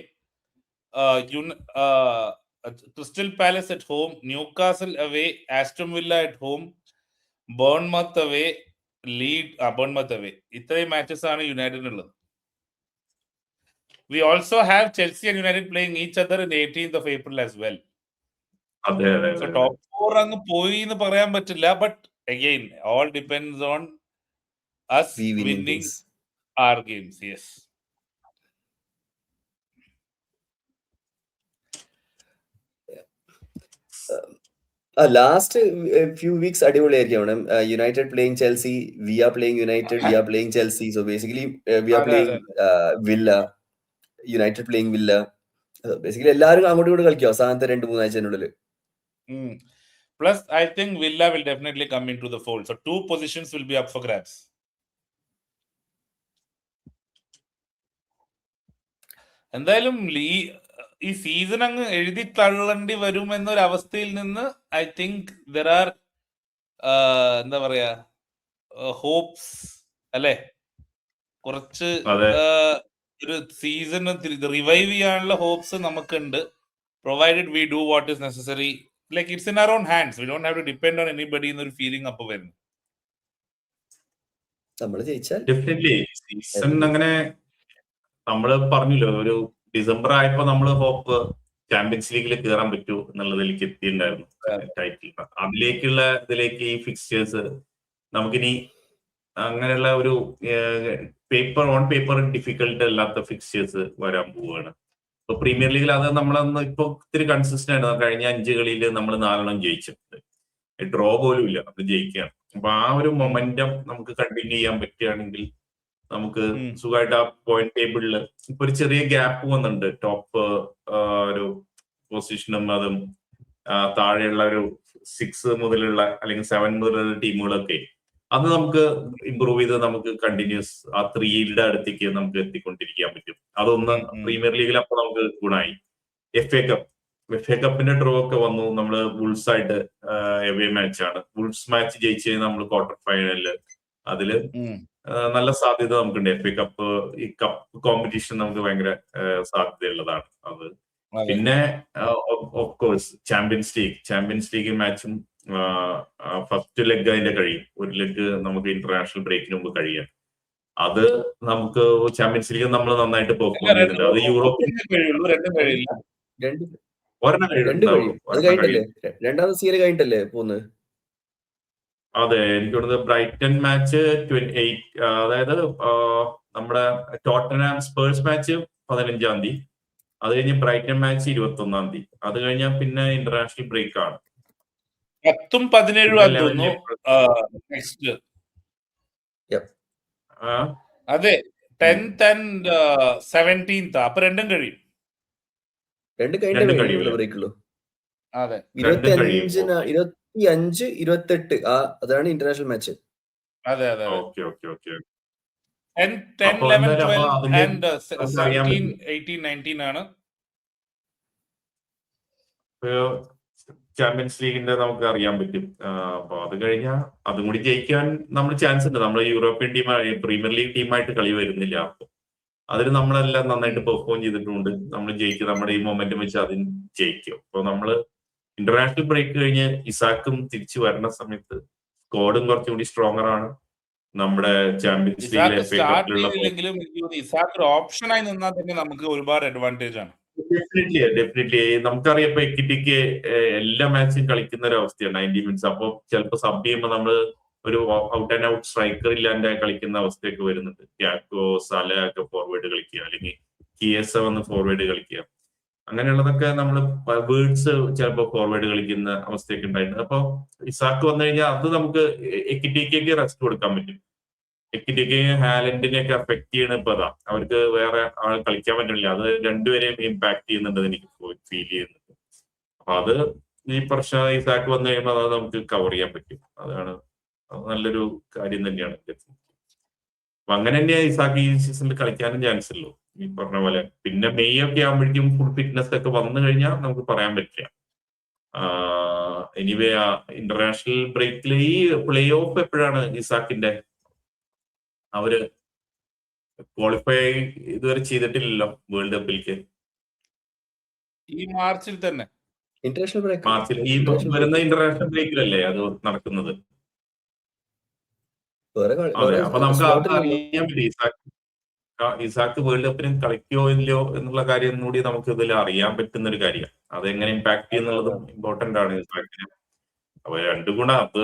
crystal palace at home, Newcastle away, Aston villa at home, ബോൺമത്ത് away, ബോൺമത്ത് away. ഇത്രയും മാച്ചസ് ആണ് യുണൈറ്റഡിനുള്ളത്. We also have Chelsea and United playing each other in 18th of April as well. So top 4 അങ്ങ് പോയി എന്ന് പറയാൻ പറ്റില്ല. But again, all depends on us winning our games. Yes. Last few weeks അടിപൊളിയായിരിക്കും. United playing Chelsea, we are playing United, we are playing Chelsea. So basically we are അതെ playing അതെ Villa, United playing Villa. Basically എല്ലാവരും അങ്ങോട്ടും ഇങ്ങോട്ട് കളിക്കും അവസാനത്തെ 2-3 ആഴ്ചനുള്ളിൽ. Plus, I think Villa will definitely come into the fold. So 2 positions will be up for grabs. എന്തായാലും ഈ season അങ്ങ് എഴുതി തള്ളേണ്ടി വരും എന്നൊരു അവസ്ഥയിൽ നിന്ന് ഐ തിങ്ക് ദർ ആർ എന്താ പറയാ ഹോപ്സ് അല്ലെ, കുറച്ച് അതെ ഒരു സീസൺ റിവൈവ് ചെയ്യാനുള്ള ഹോപ്സ് നമുക്കുണ്ട്, provided we do what is necessary. Like it's in our own hands, we don't have to depend on anybody എന്നൊരു ഫീലിംഗ് അപ്പൊ വരുന്നു. നമ്മൾ ജയിച്ചാൽ ഡെഫിനറ്റ്ലി സീസൺ അങ്ങനെ നമ്മള് പറഞ്ഞല്ലോ, ഒരു ഡിസംബർ ആയപ്പോ നമ്മള് ഹോപ്പ് ചാമ്പ്യൻസ് ലീഗിൽ കയറാൻ പറ്റൂ എന്നുള്ളതിലേക്ക് എത്തിയിട്ടുണ്ടായിരുന്നു. ടൈറ്റിൽ അതിലേക്കുള്ള ഇതിലേക്ക് ഈ ഫിക്സ്ചേഴ്സ് നമുക്കിനി അങ്ങനെയുള്ള ഒരു ഓൺ പേപ്പർ ഡിഫിക്കൽട്ട് അല്ലാത്ത ഫിക്സ്ചേഴ്സ് വരാൻ പോവുകയാണ്. ഇപ്പൊ പ്രീമിയർ ലീഗിൽ അത് നമ്മളന്ന് ഇപ്പൊ ഒത്തിരി കൺസിസ്റ്റന്റ് ആണ്. കഴിഞ്ഞ 5 കളിയിൽ നമ്മൾ 4 ജയിച്ചിട്ടുണ്ട്, ഡ്രോ പോലും ഇല്ല, അത് ജയിക്കുകയാണ്. അപ്പൊ ആ ഒരു മൊമെന്റം നമുക്ക് കണ്ടിന്യൂ ചെയ്യാൻ പറ്റുകയാണെങ്കിൽ നമുക്ക് സുഖമായിട്ട് ആ പോയിന്റ് ടേബിളിൽ ഇപ്പൊ ഒരു ചെറിയ ഗ്യാപ്പ് വന്നിട്ടുണ്ട്. ടോപ്പ് ഒരു പൊസിഷനും അതും താഴെയുള്ള ഒരു 6 മുതലുള്ള അല്ലെങ്കിൽ 7 മുതലുള്ള ടീമുകളൊക്കെ അത് നമുക്ക് ഇമ്പ്രൂവ് ചെയ്ത് നമുക്ക് കണ്ടിന്യൂസ് ആ 3യുടെ അടുത്തേക്ക് നമുക്ക് എത്തിക്കൊണ്ടിരിക്കാൻ പറ്റും. അതൊന്ന് പ്രീമിയർ ലീഗിൽ അപ്പൊ നമുക്ക് ഗുണമായി. FA കപ്പിന്റെ ഡ്രോ ഒക്കെ വന്നു. നമ്മള് വുൾസ് ആയിട്ട് എവേ മാച്ചാണ്. വുൾസ് മാച്ച് ജയിച്ച് നമ്മൾ ക്വാർട്ടർ ഫൈനലില് അതില് നല്ല സാധ്യത നമുക്കുണ്ട്. FA കപ്പ് ഈ കപ്പ് കോമ്പറ്റീഷൻ നമുക്ക് ഭയങ്കര സാധ്യതയുള്ളതാണ് അത്. പിന്നെ ഓഫ് കോഴ്സ് ചാമ്പ്യൻസ് ലീഗ് മാച്ചും ഫസ്റ്റ് ലെഗ് അതിന്റെ കഴിയും. ഒരു ലെഗ് നമുക്ക് ഇന്റർനാഷണൽ ബ്രേക്കിന് മുമ്പ് കഴിയാൻ. അത് നമുക്ക് ചാമ്പ്യൻസ് ലീഗ് നമ്മൾ നന്നായിട്ട് പെർഫോം ചെയ്തിട്ടുണ്ട്. അത് യൂറോപ്പിൽ ഒരെണ്ണം കഴിയും. രണ്ടാമത്തെ സീരിയൽ കഴിഞ്ഞിട്ടല്ലേ പോകുന്നത്? അതെ, എനിക്ക് തോന്നുന്നത് ബ്രൈറ്റൺ മാച്ച് 28, അതായത് നമ്മുടെ ടോട്ടൻഹാം സ്പേഴ്സ് മാച്ച് 15-ാം തീയതി, അത് കഴിഞ്ഞ് ബ്രൈറ്റൺ മാച്ച് 21-ാം തീയതി, അത് കഴിഞ്ഞാൽ പിന്നെ ഇന്റർനാഷണൽ ബ്രേക്ക് ആണ്. 10ഉം 17ഉം നെക്സ്റ്റ്. അതെ, 10th and 17th. അപ്പൊ രണ്ടും കഴിയും. ബ്രേക്കുള്ളൂ. അതെ, 25, 28 അതാണ് ഇന്റർനാഷണൽ മാച്ച്. അതെ അതെ. Okay okay okay. 10, 11, 12 and 17, 18, 19 ആണ് ചാമ്പ്യൻസ് ലീഗിന്റെ നമുക്ക് അറിയാൻ പറ്റും. അപ്പൊ അത് കഴിഞ്ഞാൽ അതും കൂടി ജയിക്കാൻ നമ്മൾ ചാൻസ് ഉണ്ട്. നമ്മൾ യൂറോപ്യൻ ടീമായി പ്രീമിയർ ലീഗ് ടീമായിട്ട് കളി വരുന്നില്ല. അപ്പൊ അതിന് നമ്മളെല്ലാം നന്നായിട്ട് പെർഫോം ചെയ്തിട്ടുണ്ട്. നമ്മൾ ജയിക്കും, നമ്മുടെ ഈ മൊമെന്റം വെച്ച് അതിന് ജയിക്കും. അപ്പൊ നമ്മള് ഇന്റർനാഷണൽ ബ്രേക്ക് കഴിഞ്ഞ് ഇസാക്കും തിരിച്ചു വരുന്ന സമയത്ത് സ്ക്വാഡും കുറച്ചുകൂടി സ്ട്രോങ്ങർ ആണ്. നമ്മുടെ ചാമ്പ്യൻസ് ലീഗിലെങ്കിലും ഇസാക്ക് ഒരു ഓപ്ഷനായി നിന്നാൽ തന്നെ നമുക്ക് ഒരുപാട് അഡ്വാൻറ്റേജ് ആണ്. ഡെഫിനറ്റ്ലി നമുക്കറിയാം ഇപ്പൊ എക്കിറ്റിക്ക് എല്ലാ മാച്ചും കളിക്കുന്ന ഒരു അവസ്ഥയാണ് 90 മിനിറ്റ്സ്. അപ്പൊ ചിലപ്പോൾ സബ് ചെയ്യുമ്പോൾ നമ്മൾ ഒരു ഔട്ട് ആൻഡ് ഔട്ട് സ്ട്രൈക്കർ ഇല്ലാണ്ട് കളിക്കുന്ന അവസ്ഥയൊക്കെ വരുന്നുണ്ട്. ക്യാക്കോ സല ഒക്കെ ഫോർവേഡ് കളിക്കുക, അല്ലെങ്കിൽ കിയസ വന്ന് ഫോർവേഡ് കളിക്കുക, അങ്ങനെയുള്ളതൊക്കെ നമ്മൾ വേർഡ്സ് ചിലപ്പോൾ ഫോർവേഡ് കളിക്കുന്ന അവസ്ഥയൊക്കെ ഉണ്ടായിട്ടുണ്ട്. അപ്പൊ ഇസാക്ക് വന്നു കഴിഞ്ഞാൽ അത് നമുക്ക് എക്കിറ്റിക്ക് റെസ്റ്റ് കൊടുക്കാൻ പറ്റും. എക്കിറ്റിക്ക് ഹാലൻഡിനെയൊക്കെ അഫക്ട് ചെയ്യണ ഇപ്പൊ അതാ, അവർക്ക് വേറെ ആൾ കളിക്കാൻ പറ്റില്ല. അത് രണ്ടുപേരെയും ഇമ്പാക്ട് ചെയ്യുന്നുണ്ടെന്ന് എനിക്ക് ഫീൽ ചെയ്യുന്നുണ്ട്. അപ്പൊ അത് ഈ പ്രശ്നം ഇസാക്ക് വന്നു കഴിയുമ്പോൾ അത് നമുക്ക് കവർ ചെയ്യാൻ പറ്റും. അതാണ് നല്ലൊരു കാര്യം തന്നെയാണ്. അപ്പൊ അങ്ങനെ തന്നെയാണ് ഇസാക്ക് ഈ സീസണിൽ കളിക്കാനും ചാൻസ് ഉള്ളൂ ഈ പറഞ്ഞ പോലെ. പിന്നെ മെയ് ഒക്കെ ആകുമ്പോഴേക്കും ഫുൾ ഫിറ്റ്നസ് ഒക്കെ വന്നു കഴിഞ്ഞാൽ നമുക്ക് പറയാൻ പറ്റില്ല. എനിവേ ഇന്റർനാഷണൽ ബ്രേക്കിൽ ഈ പ്ലേ ഓഫ് എപ്പോഴാണ് ഇസാക്കിന്റെ? അവര് ക്വാളിഫൈ ഇതുവരെ ചെയ്തിട്ടില്ലല്ലോ വേൾഡ് കപ്പിലേക്ക്. ഈ മാർച്ചിൽ തന്നെ, ഇന്റർനാഷണൽ ബ്രേക്ക് മാർച്ചിൽ ഈ വരുന്ന ഇന്റർനാഷണൽ ബ്രേക്കിലല്ലേ അത് നടക്കുന്നത്? അതെ, അപ്പൊ നമുക്ക് അറിയാൻ പറ്റും ഇസാക്ക് വേൾഡ് കപ്പിന് കളിക്കോ ഇല്ലയോ എന്നുള്ള കാര്യം കൂടി നമുക്ക് ഇതിൽ അറിയാൻ പറ്റുന്ന ഒരു കാര്യമാണ്. അതെങ്ങനെ ഇമ്പാക്ട് ചെയ്യുന്നുള്ളതും ഇമ്പോർട്ടന്റ് ആണ് ഇസാക്കിന്. അപ്പൊ രണ്ടും ഗുണം, അത്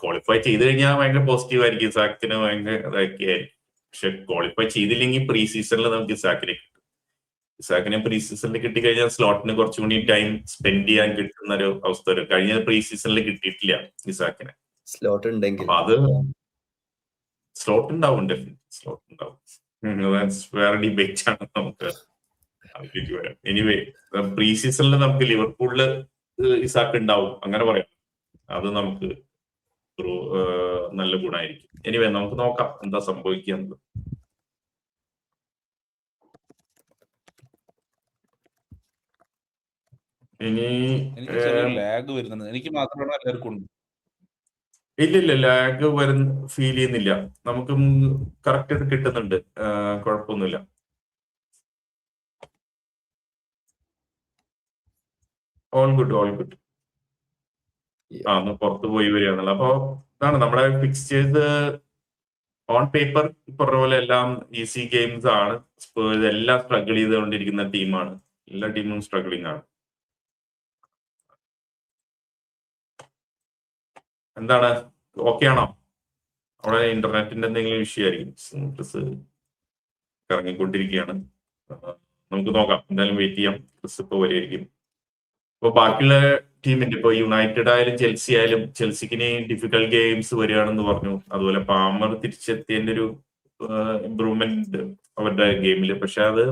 ക്വാളിഫൈ ചെയ്ത് കഴിഞ്ഞാൽ ഭയങ്കര പോസിറ്റീവ് ആയിരിക്കും, ഇസാക്കിന് ഭയങ്കര ഇതൊക്കെ ആയിരിക്കും. പക്ഷെ ക്വാളിഫൈ ചെയ്തില്ലെങ്കിൽ പ്രീ സീസണിൽ നമുക്ക് ഇസാക്കിനെ കിട്ടും. ഇസാക്കിനെ പ്രീ സീസണിൽ കിട്ടിക്കഴിഞ്ഞാൽ സ്ലോട്ടിന് കുറച്ചും കൂടി ടൈം സ്പെൻഡ് ചെയ്യാൻ കിട്ടുന്ന ഒരു അവസ്ഥ വരും. കഴിഞ്ഞ പ്രീ സീസണിൽ കിട്ടിയിട്ടില്ല ഇസാക്കിനെ. സ്ലോട്ട് ഉണ്ടെങ്കിൽ അപ്പൊ അത് സ്ലോട്ട് ഉണ്ടാവും, സ്ലോട്ട് ഉണ്ടാവും. വേറെ ഡിബേറ്റ് ആണ്, നമുക്ക് അതിലേക്ക് വരാം. എനിവേ പ്രീ സീസണിൽ നമുക്ക് ലിവർപൂളില് ഇസാക്ക് ഉണ്ടാവും, അങ്ങനെ പറയാം. അത് നമുക്ക് ഒരു നല്ല ഗുണമായിരിക്കും. എനിവേ നമുക്ക് നോക്കാം എന്താ സംഭവിക്കുക. ഇനി എനിക്ക് ചെറിയ ലാഗ് വരുന്നുണ്ട്. എനിക്ക് മാത്രമാണ് എല്ലാവർക്കും ഉണ്ട്. ഇല്ല ലാഗ് ഫീൽ ചെയ്യുന്നില്ല. നമുക്ക് കറക്റ്റ് ആയിട്ട് കിട്ടുന്നുണ്ട്, കുഴപ്പമൊന്നുമില്ല. All good. ഒന്ന് പുറത്തു പോയി വരികയാണല്ലോ. അപ്പൊ ഇതാണ് നമ്മുടെ ഫിക്സ്ചേഴ്സ്. ഓൺ പേപ്പർ പറഞ്ഞ പോലെ എല്ലാം ഈസി ഗെയിംസ് ആണ്. എല്ലാം സ്ട്രഗിൾ ചെയ്തുകൊണ്ടിരിക്കുന്ന ടീമാണ്. എല്ലാ ടീമും സ്ട്രഗിളിംഗ് ആണ്. എന്താണ്, ഓക്കെ ആണോ? അവിടെ ഇന്റർനെറ്റിന്റെ എന്തെങ്കിലും ഇഷ്യൂ ആയിരിക്കും. ക്രിസ് ഇറങ്ങിക്കൊണ്ടിരിക്കുകയാണ്. നമുക്ക് നോക്കാം, എന്തായാലും വെയിറ്റ് ചെയ്യാം. ക്രിസ് ഇപ്പൊ വരെയായിരിക്കും. ഇപ്പൊ ബാക്കിയുള്ള ടീമിന്റെ ഇപ്പൊ യുണൈറ്റഡ് ആയാലും ചെൽസി ആയാലും, ചെൽസിക്ക് ഡിഫിക്കൽട്ട് ഗെയിംസ് വരികയാണെന്ന് പറഞ്ഞു. അതുപോലെ പാമർ തിരിച്ചെത്തിയതിന്റെ ഒരു ഇംപ്രൂവ്മെന്റ് അവരുടെ ഗെയിമിൽ. പക്ഷെ അത്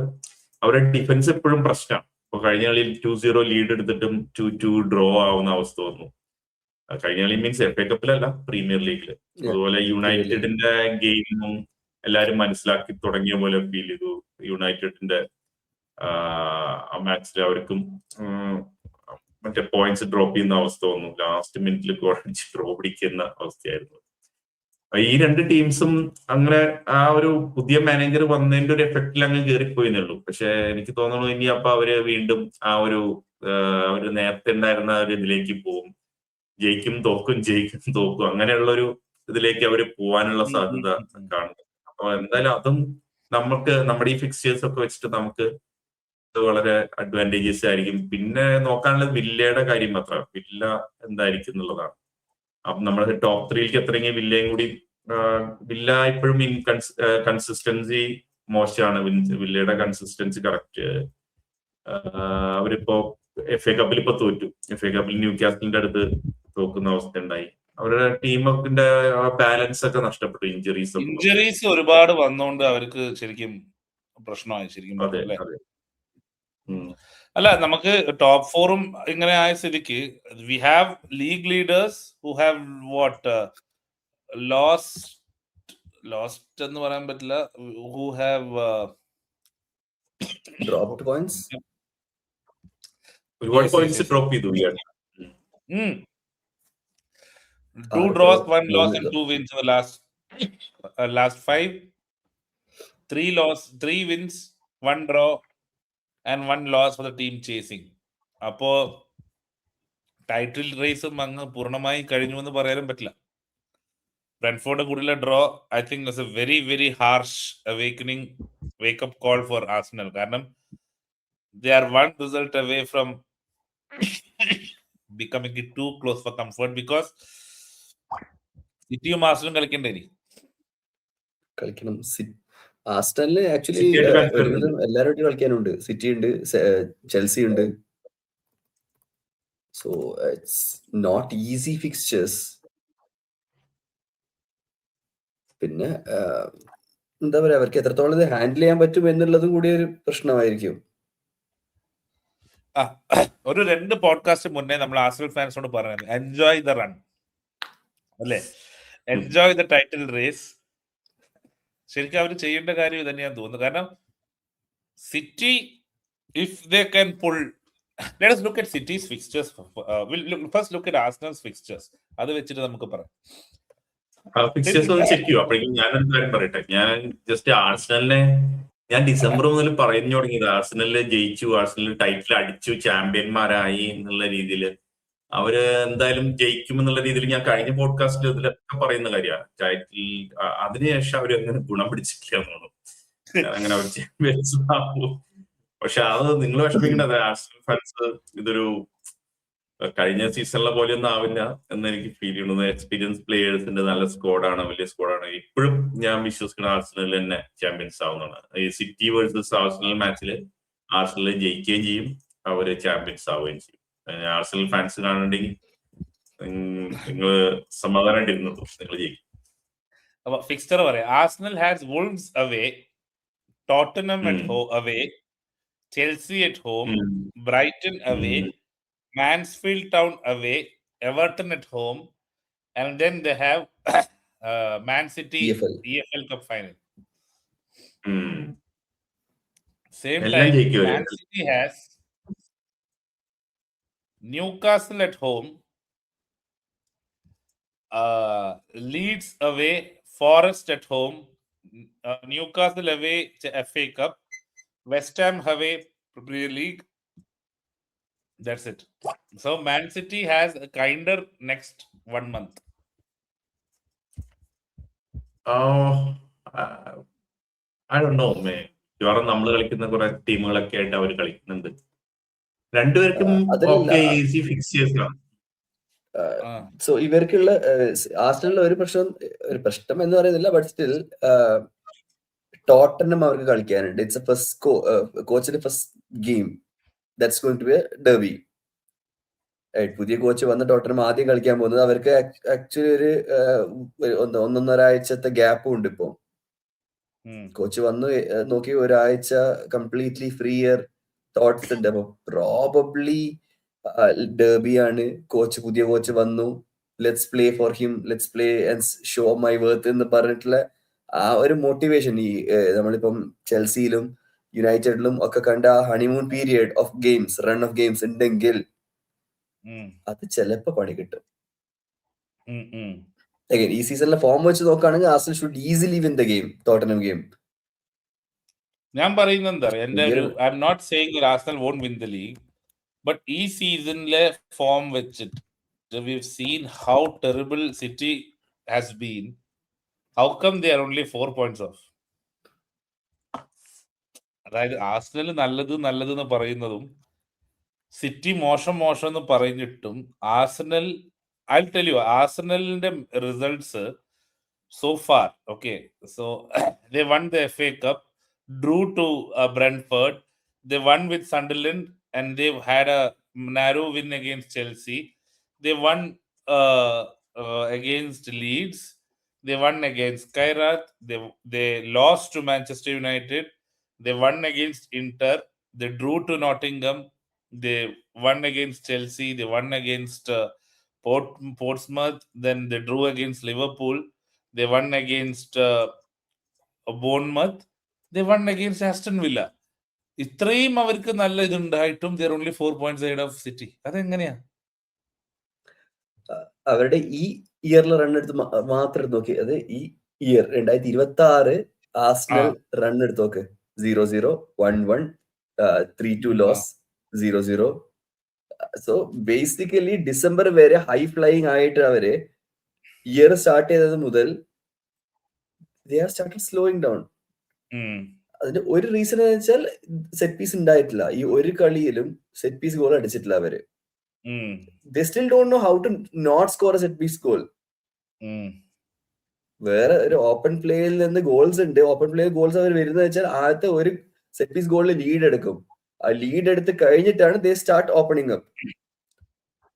അവരുടെ ഡിഫൻസ് എപ്പോഴും പ്രശ്നമാണ്. ഇപ്പൊ കഴിഞ്ഞ കളിയിൽ 2-0 ലീഡ് എടുത്തിട്ടും 2-2 ഡ്രോ ആവുന്ന അവസ്ഥ വന്നു. കഴിഞ്ഞ കളി മീൻസ് FA കപ്പിലല്ല, പ്രീമിയർ ലീഗില്. അതുപോലെ യുണൈറ്റഡിന്റെ ഗെയിമും എല്ലാരും മനസ്സിലാക്കി തുടങ്ങിയ പോലെ ഫീൽ ചെയ്തു. യുണൈറ്റഡിന്റെ ആ മാച്ചിൽ അവർക്കും മറ്റേ പോയിന്റ്സ് ഡ്രോപ്പ് ചെയ്യുന്ന അവസ്ഥ വന്നു. ലാസ്റ്റ് മിനിറ്റിൽ ഡ്രോ പിടിക്കുന്ന അവസ്ഥയായിരുന്നു. ഈ രണ്ട് ടീംസും അങ്ങനെ ആ ഒരു പുതിയ മാനേജർ വന്നതിന്റെ ഒരു എഫക്റ്റിൽ അങ്ങ് കയറിപ്പോയിന്നുള്ളൂ. പക്ഷെ എനിക്ക് തോന്നുന്നു ഇനി അപ്പൊ അവര് വീണ്ടും ആ ഒരു അവര് നേരത്തെ ഉണ്ടായിരുന്ന ഒരു ഇതിലേക്ക് പോകും. ജയിക്കും തോക്കും അങ്ങനെയുള്ള ഒരു ഇതിലേക്ക് അവര് പോവാനുള്ള സാധ്യത കാണുന്നു. അപ്പൊ എന്തായാലും അതും നമുക്ക് നമ്മുടെ ഈ ഫിക്സ്ചേഴ്സ് ഒക്കെ വെച്ചിട്ട് നമുക്ക് വളരെ അഡ്വാൻറ്റേജസ് ആയിരിക്കും. പിന്നെ നോക്കാനുള്ളത് വില്ലയുടെ കാര്യം മാത്രമാണ്. വില്ല എന്തായിരിക്കും എന്നുള്ളതാണ്. അപ്പൊ നമ്മുടെ ടോപ്പ് 3യിലേക്ക് എത്രയെങ്കിലും വില്ലയും കൂടി. വില്ല ഇപ്പോഴും കൺസിസ്റ്റൻസി മോശമാണ്. വില്ലയുടെ കൺസിസ്റ്റൻസി കറക്റ്റ്. അവരിപ്പോ FA കപ്പിൽ ഇപ്പൊ തോറ്റു. FA കപ്പിൽ ന്യൂകാസ്റ്റലിന്റെ അടുത്ത് തോക്കുന്ന അവസ്ഥ ഉണ്ടായി. അവരുടെ ടീമിന്റെ ബാലൻസ് ഒക്കെ നഷ്ടപ്പെട്ടു. ഇഞ്ചറീസ് ഒരുപാട് വന്നോണ്ട് അവർക്ക് ശരിക്കും പ്രശ്നമായി. ശരിക്കും അല്ല, നമുക്ക് ടോപ്പ് 4ഉം ഇങ്ങനെ ആയ സ്ഥിതിക്ക് we have league leaders who have lost എന്ന് പറയാൻ പറ്റില്ല, ഹു ഹാവ് ഡ്രോപ്ഡ് പോയിന്റ്സ്. ഒരുപാട് പോയിന്റ്സ് ഡ്രോപ്പ് ചെയ്തു. 2 draws, 1 loss and 2 wins in the last 5. 3 wins, 1 draw and 1 loss for the team chasing. അപ്പോ ടൈറ്റിൽ റേസും അങ്ങ് പൂർണ്ണമായി കഴിഞ്ഞു എന്ന് പറയാനും പറ്റില്ല. ബ്രെൻഫോർഡ് കൂടിയുള്ള draw I think was a very very harsh wake up call for Arsenal. കാരണം they are 1 result away from becoming too close for comfort, because സിറ്റിയും ആർസണലും കളിക്കണം. ആർസണലിന് ആക്ച്വലി ഒരുവിധം എല്ലാവരും കളിക്കാനുണ്ട്. സിറ്റി ഉണ്ട്, ചെൽസി ഉണ്ട്. So it's not easy fixtures. പിന്നെ എന്താ പറയാ, അവർക്ക് എത്രത്തോളം ഇത് ഹാൻഡിൽ ചെയ്യാൻ പറ്റും എന്നുള്ളതും കൂടി ഒരു പ്രശ്നമായിരിക്കും. ഒരു 2 പോഡ്കാസ്റ്റ് മുന്നേ നമ്മൾ ആർസണൽ ഫാൻസിനോട് പറയുന്നത് എൻജോയ് ദ റൺ അല്ലേ, എൻജോയ് ദ ടൈറ്റിൽ റേസ്. ശരിക്കും അവർ ചെയ്യേണ്ട കാര്യം ഇത് തന്നെയാന്ന് തോന്നുന്നു. കാരണം city, if they can pull, let us look at City's fixtures. First look at Arsenal's fixtures. അത് വെച്ചിട്ട് നമുക്ക് പറയാം. ഫിക്സ്ചേഴ്സ് ഒന്ന് ചെക്ക് ചെയ്യും. അപ്പോഴേക്കും ഞാനൊരു കാര്യം പറയട്ടെ. ഞാൻ ജസ്റ്റ് ആർസണലിനെ ഞാൻ ഡിസംബർ മുതൽ പറഞ്ഞു തുടങ്ങിയത്. ആർസണലിൽ ജയിച്ചു, ആർസണലിൽ ടൈറ്റിൽ അടിച്ചു, ചാമ്പ്യന്മാരായി എന്നുള്ള രീതിയിൽ അവര് എന്തായാലും ജയിക്കുമെന്നുള്ള രീതിയിൽ ഞാൻ കഴിഞ്ഞ പോഡ്കാസ്റ്റിൽ ഇതിലൊക്കെ പറയുന്ന കാര്യമാണ്. ടൈറ്റിൽ അതിനുശേഷം അവർ അങ്ങനെ ഗുണം പിടിച്ചിട്ടില്ല എന്നുള്ളൂ. അങ്ങനെ അവർ ചാമ്പ്യൻസ് ആവും. പക്ഷെ അത് നിങ്ങൾ വിഷമിക്കേണ്ടത് ആർസണൽ ഫാൻസ് ഇതൊരു കഴിഞ്ഞ സീസണിലെ പോലെയൊന്നും ആവില്ല എന്ന് എനിക്ക് ഫീൽ ചെയ്യുന്നത്. എക്സ്പീരിയൻസ് പ്ലേയേഴ്സിന്റെ നല്ല സ്ക്വാഡാണ്, വലിയ സ്ക്വാഡാണ്. ഇപ്പോഴും ഞാൻ വിശ്വസിക്കുന്ന ആർസണൽ തന്നെ ചാമ്പ്യൻസ് ആവുന്നതാണ്. ഈ സിറ്റി വേഴ്സസ് ആർസണൽ മാച്ചില് ആർസണൽ ജയിക്കുകയും ചെയ്യും, അവര് ചാമ്പ്യൻസ് ആവുകയും ചെയ്യും. ആർസണൽ ഫാൻസ് കാണുന്നുണ്ടെങ്കിൽ നിങ്ങൾ സമാധാനമായിട്ടിരുന്നുള്ളൂ, നിങ്ങൾ ജയിക്കും. അപ്പൊ ഫിക്സ്ചർ പറയാം. Arsenal has Wolves away, Tottenham at home away, Chelsea at home, Brighton away, Mansfield Town away, Everton at home, and then they have Man City EFL Cup final. Same time, Man City has Newcastle at home, Leeds away, Forest at home, Newcastle away FA Cup, West Ham away Premier League. That's it. So Man City has a kinder next 1 month. I don't know, man. നമ്മൾ കളിക്കുന്ന കുറെ ടീമുകളൊക്കെ ആയിട്ട് അവർ കളിക്കുന്നുണ്ട്. രണ്ടുപേർക്കും easy fixers ആണ്. So ഇവർക്കുള്ള ആർസണലിലെ ഒരു പ്രശ്നം എന്ന് പറയുന്നില്ല, ബട്ട് സ്റ്റിൽ ടോട്ടനം അവർക്ക് കളിക്കാനുണ്ട്. ഇറ്റ്സ് എ ഫസ്റ്റ് കോച്ചിന്റെ first game, that's going to be a derby. പുതിയ കോച്ച് വന്ന ടോട്ടനം ആദ്യം കളിക്കാൻ പോകുന്നത്. അവർക്ക് ആക്ച്വലി ഒരു 1.5 ആഴ്ചത്തെ ഗ്യാപ്പും ഉണ്ട്. ഇപ്പൊ കോച്ച് വന്നു നോക്കി ഒരാഴ്ച കംപ്ലീറ്റ്ലി ഫ്രീ ഇയർ തോട്ട്സ് ഉണ്ട്. അപ്പൊ പ്രോബബ്ലി ഡെർബിയാണ്. പുതിയ കോച്ച് വന്നു, let's play for him, let's play and show my worth എന്ന് പറഞ്ഞിട്ടുള്ള ആ ഒരു മോട്ടിവേഷൻ ഈ നമ്മളിപ്പം ചെൽസിയിലും യുണൈറ്റഡിലും ഒക്കെ കണ്ട honeymoon period of games, run off games ഉണ്ടെങ്കിൽ അത് ചിലപ്പോ പണി കിട്ടും. ഈ സീസണിലെ ഫോം വെച്ച് നോക്കുകയാണെങ്കിൽ Arsenal should easily win the game, Tottenham game. ഞാൻ പറയുന്നത് എന്താ പറയുക, എന്റെ ഒരു I am not saying Arsenal won't win the league, but ഈ സീസണിലെ ഫോം വെച്ചിട്ട് we've seen how terrible City has been. How come they are only 4 points off? അതായത് ആർസണൽ നല്ലത് എന്ന് പറയുന്നതും സിറ്റി മോശം എന്ന് പറഞ്ഞിട്ടും ആർസണൽ, I'll tell you, ആർസണലിന്റെ results so far, okay, so they won the FA Cup, drew to Brentford, they won with Sunderland, and they've had a narrow win against Chelsea. They won against Leeds, they won against Kairat, they lost to Manchester United, they won against Inter, they drew to Nottingham, they won against Chelsea, they won against Portsmouth, then they drew against Liverpool, they won against Bournemouth, they won against Aston Villa. ഇത്രയും അവർക്ക് നല്ല ഇതുണ്ടായിട്ടും they are only 4 points ahead of City. അതെങ്ങനെയാ? അവരുടെ ഈ ഇയറിലെ run എടുത്ത് മാത്രം നോക്കി, അത് ഈ ഇയർ 2026 ആർസണൽ റൺ എടുത്ത് നോക്ക്. 0-0, 1-1, 3-2 ലോസ്, 0-0. സോ ബേസിക്കലി ഡിസംബർ വരെ ഹൈ ഫ്ലൈയിങ് ആയിട്ട് അവര് ഇയർ സ്റ്റാർട്ട് ചെയ്തത് മുതൽ they have started slowing down. അതിന്റെ ഒരു റീസൺ എന്ന് വെച്ചാൽ സെറ്റ് പീസ് ഉണ്ടായിട്ടില്ല. ഈ ഒരു കളിയിലും സെറ്റ് പീസ് ഗോൾ അടിച്ചിട്ടില്ല അവര്. They still don't know how to not score a set piece goal. വേറെ ഒരു ഓപ്പൺ പ്ലേയിൽ നിന്ന് ഗോൾസ് ഉണ്ട്. ഓപ്പൺ പ്ലേ ഗോൾസ് അവർ വരുന്നത് വെച്ചാൽ ആദ്യത്തെ ഒരു സെറ്റ് പീസ് ഗോളിൽ ലീഡ് എടുക്കും. ആ ലീഡ് എടുത്ത് കഴിഞ്ഞിട്ടാണ് ദേ സ്റ്റാർട്ട് ഓപ്പണിംഗ് അപ്പ്.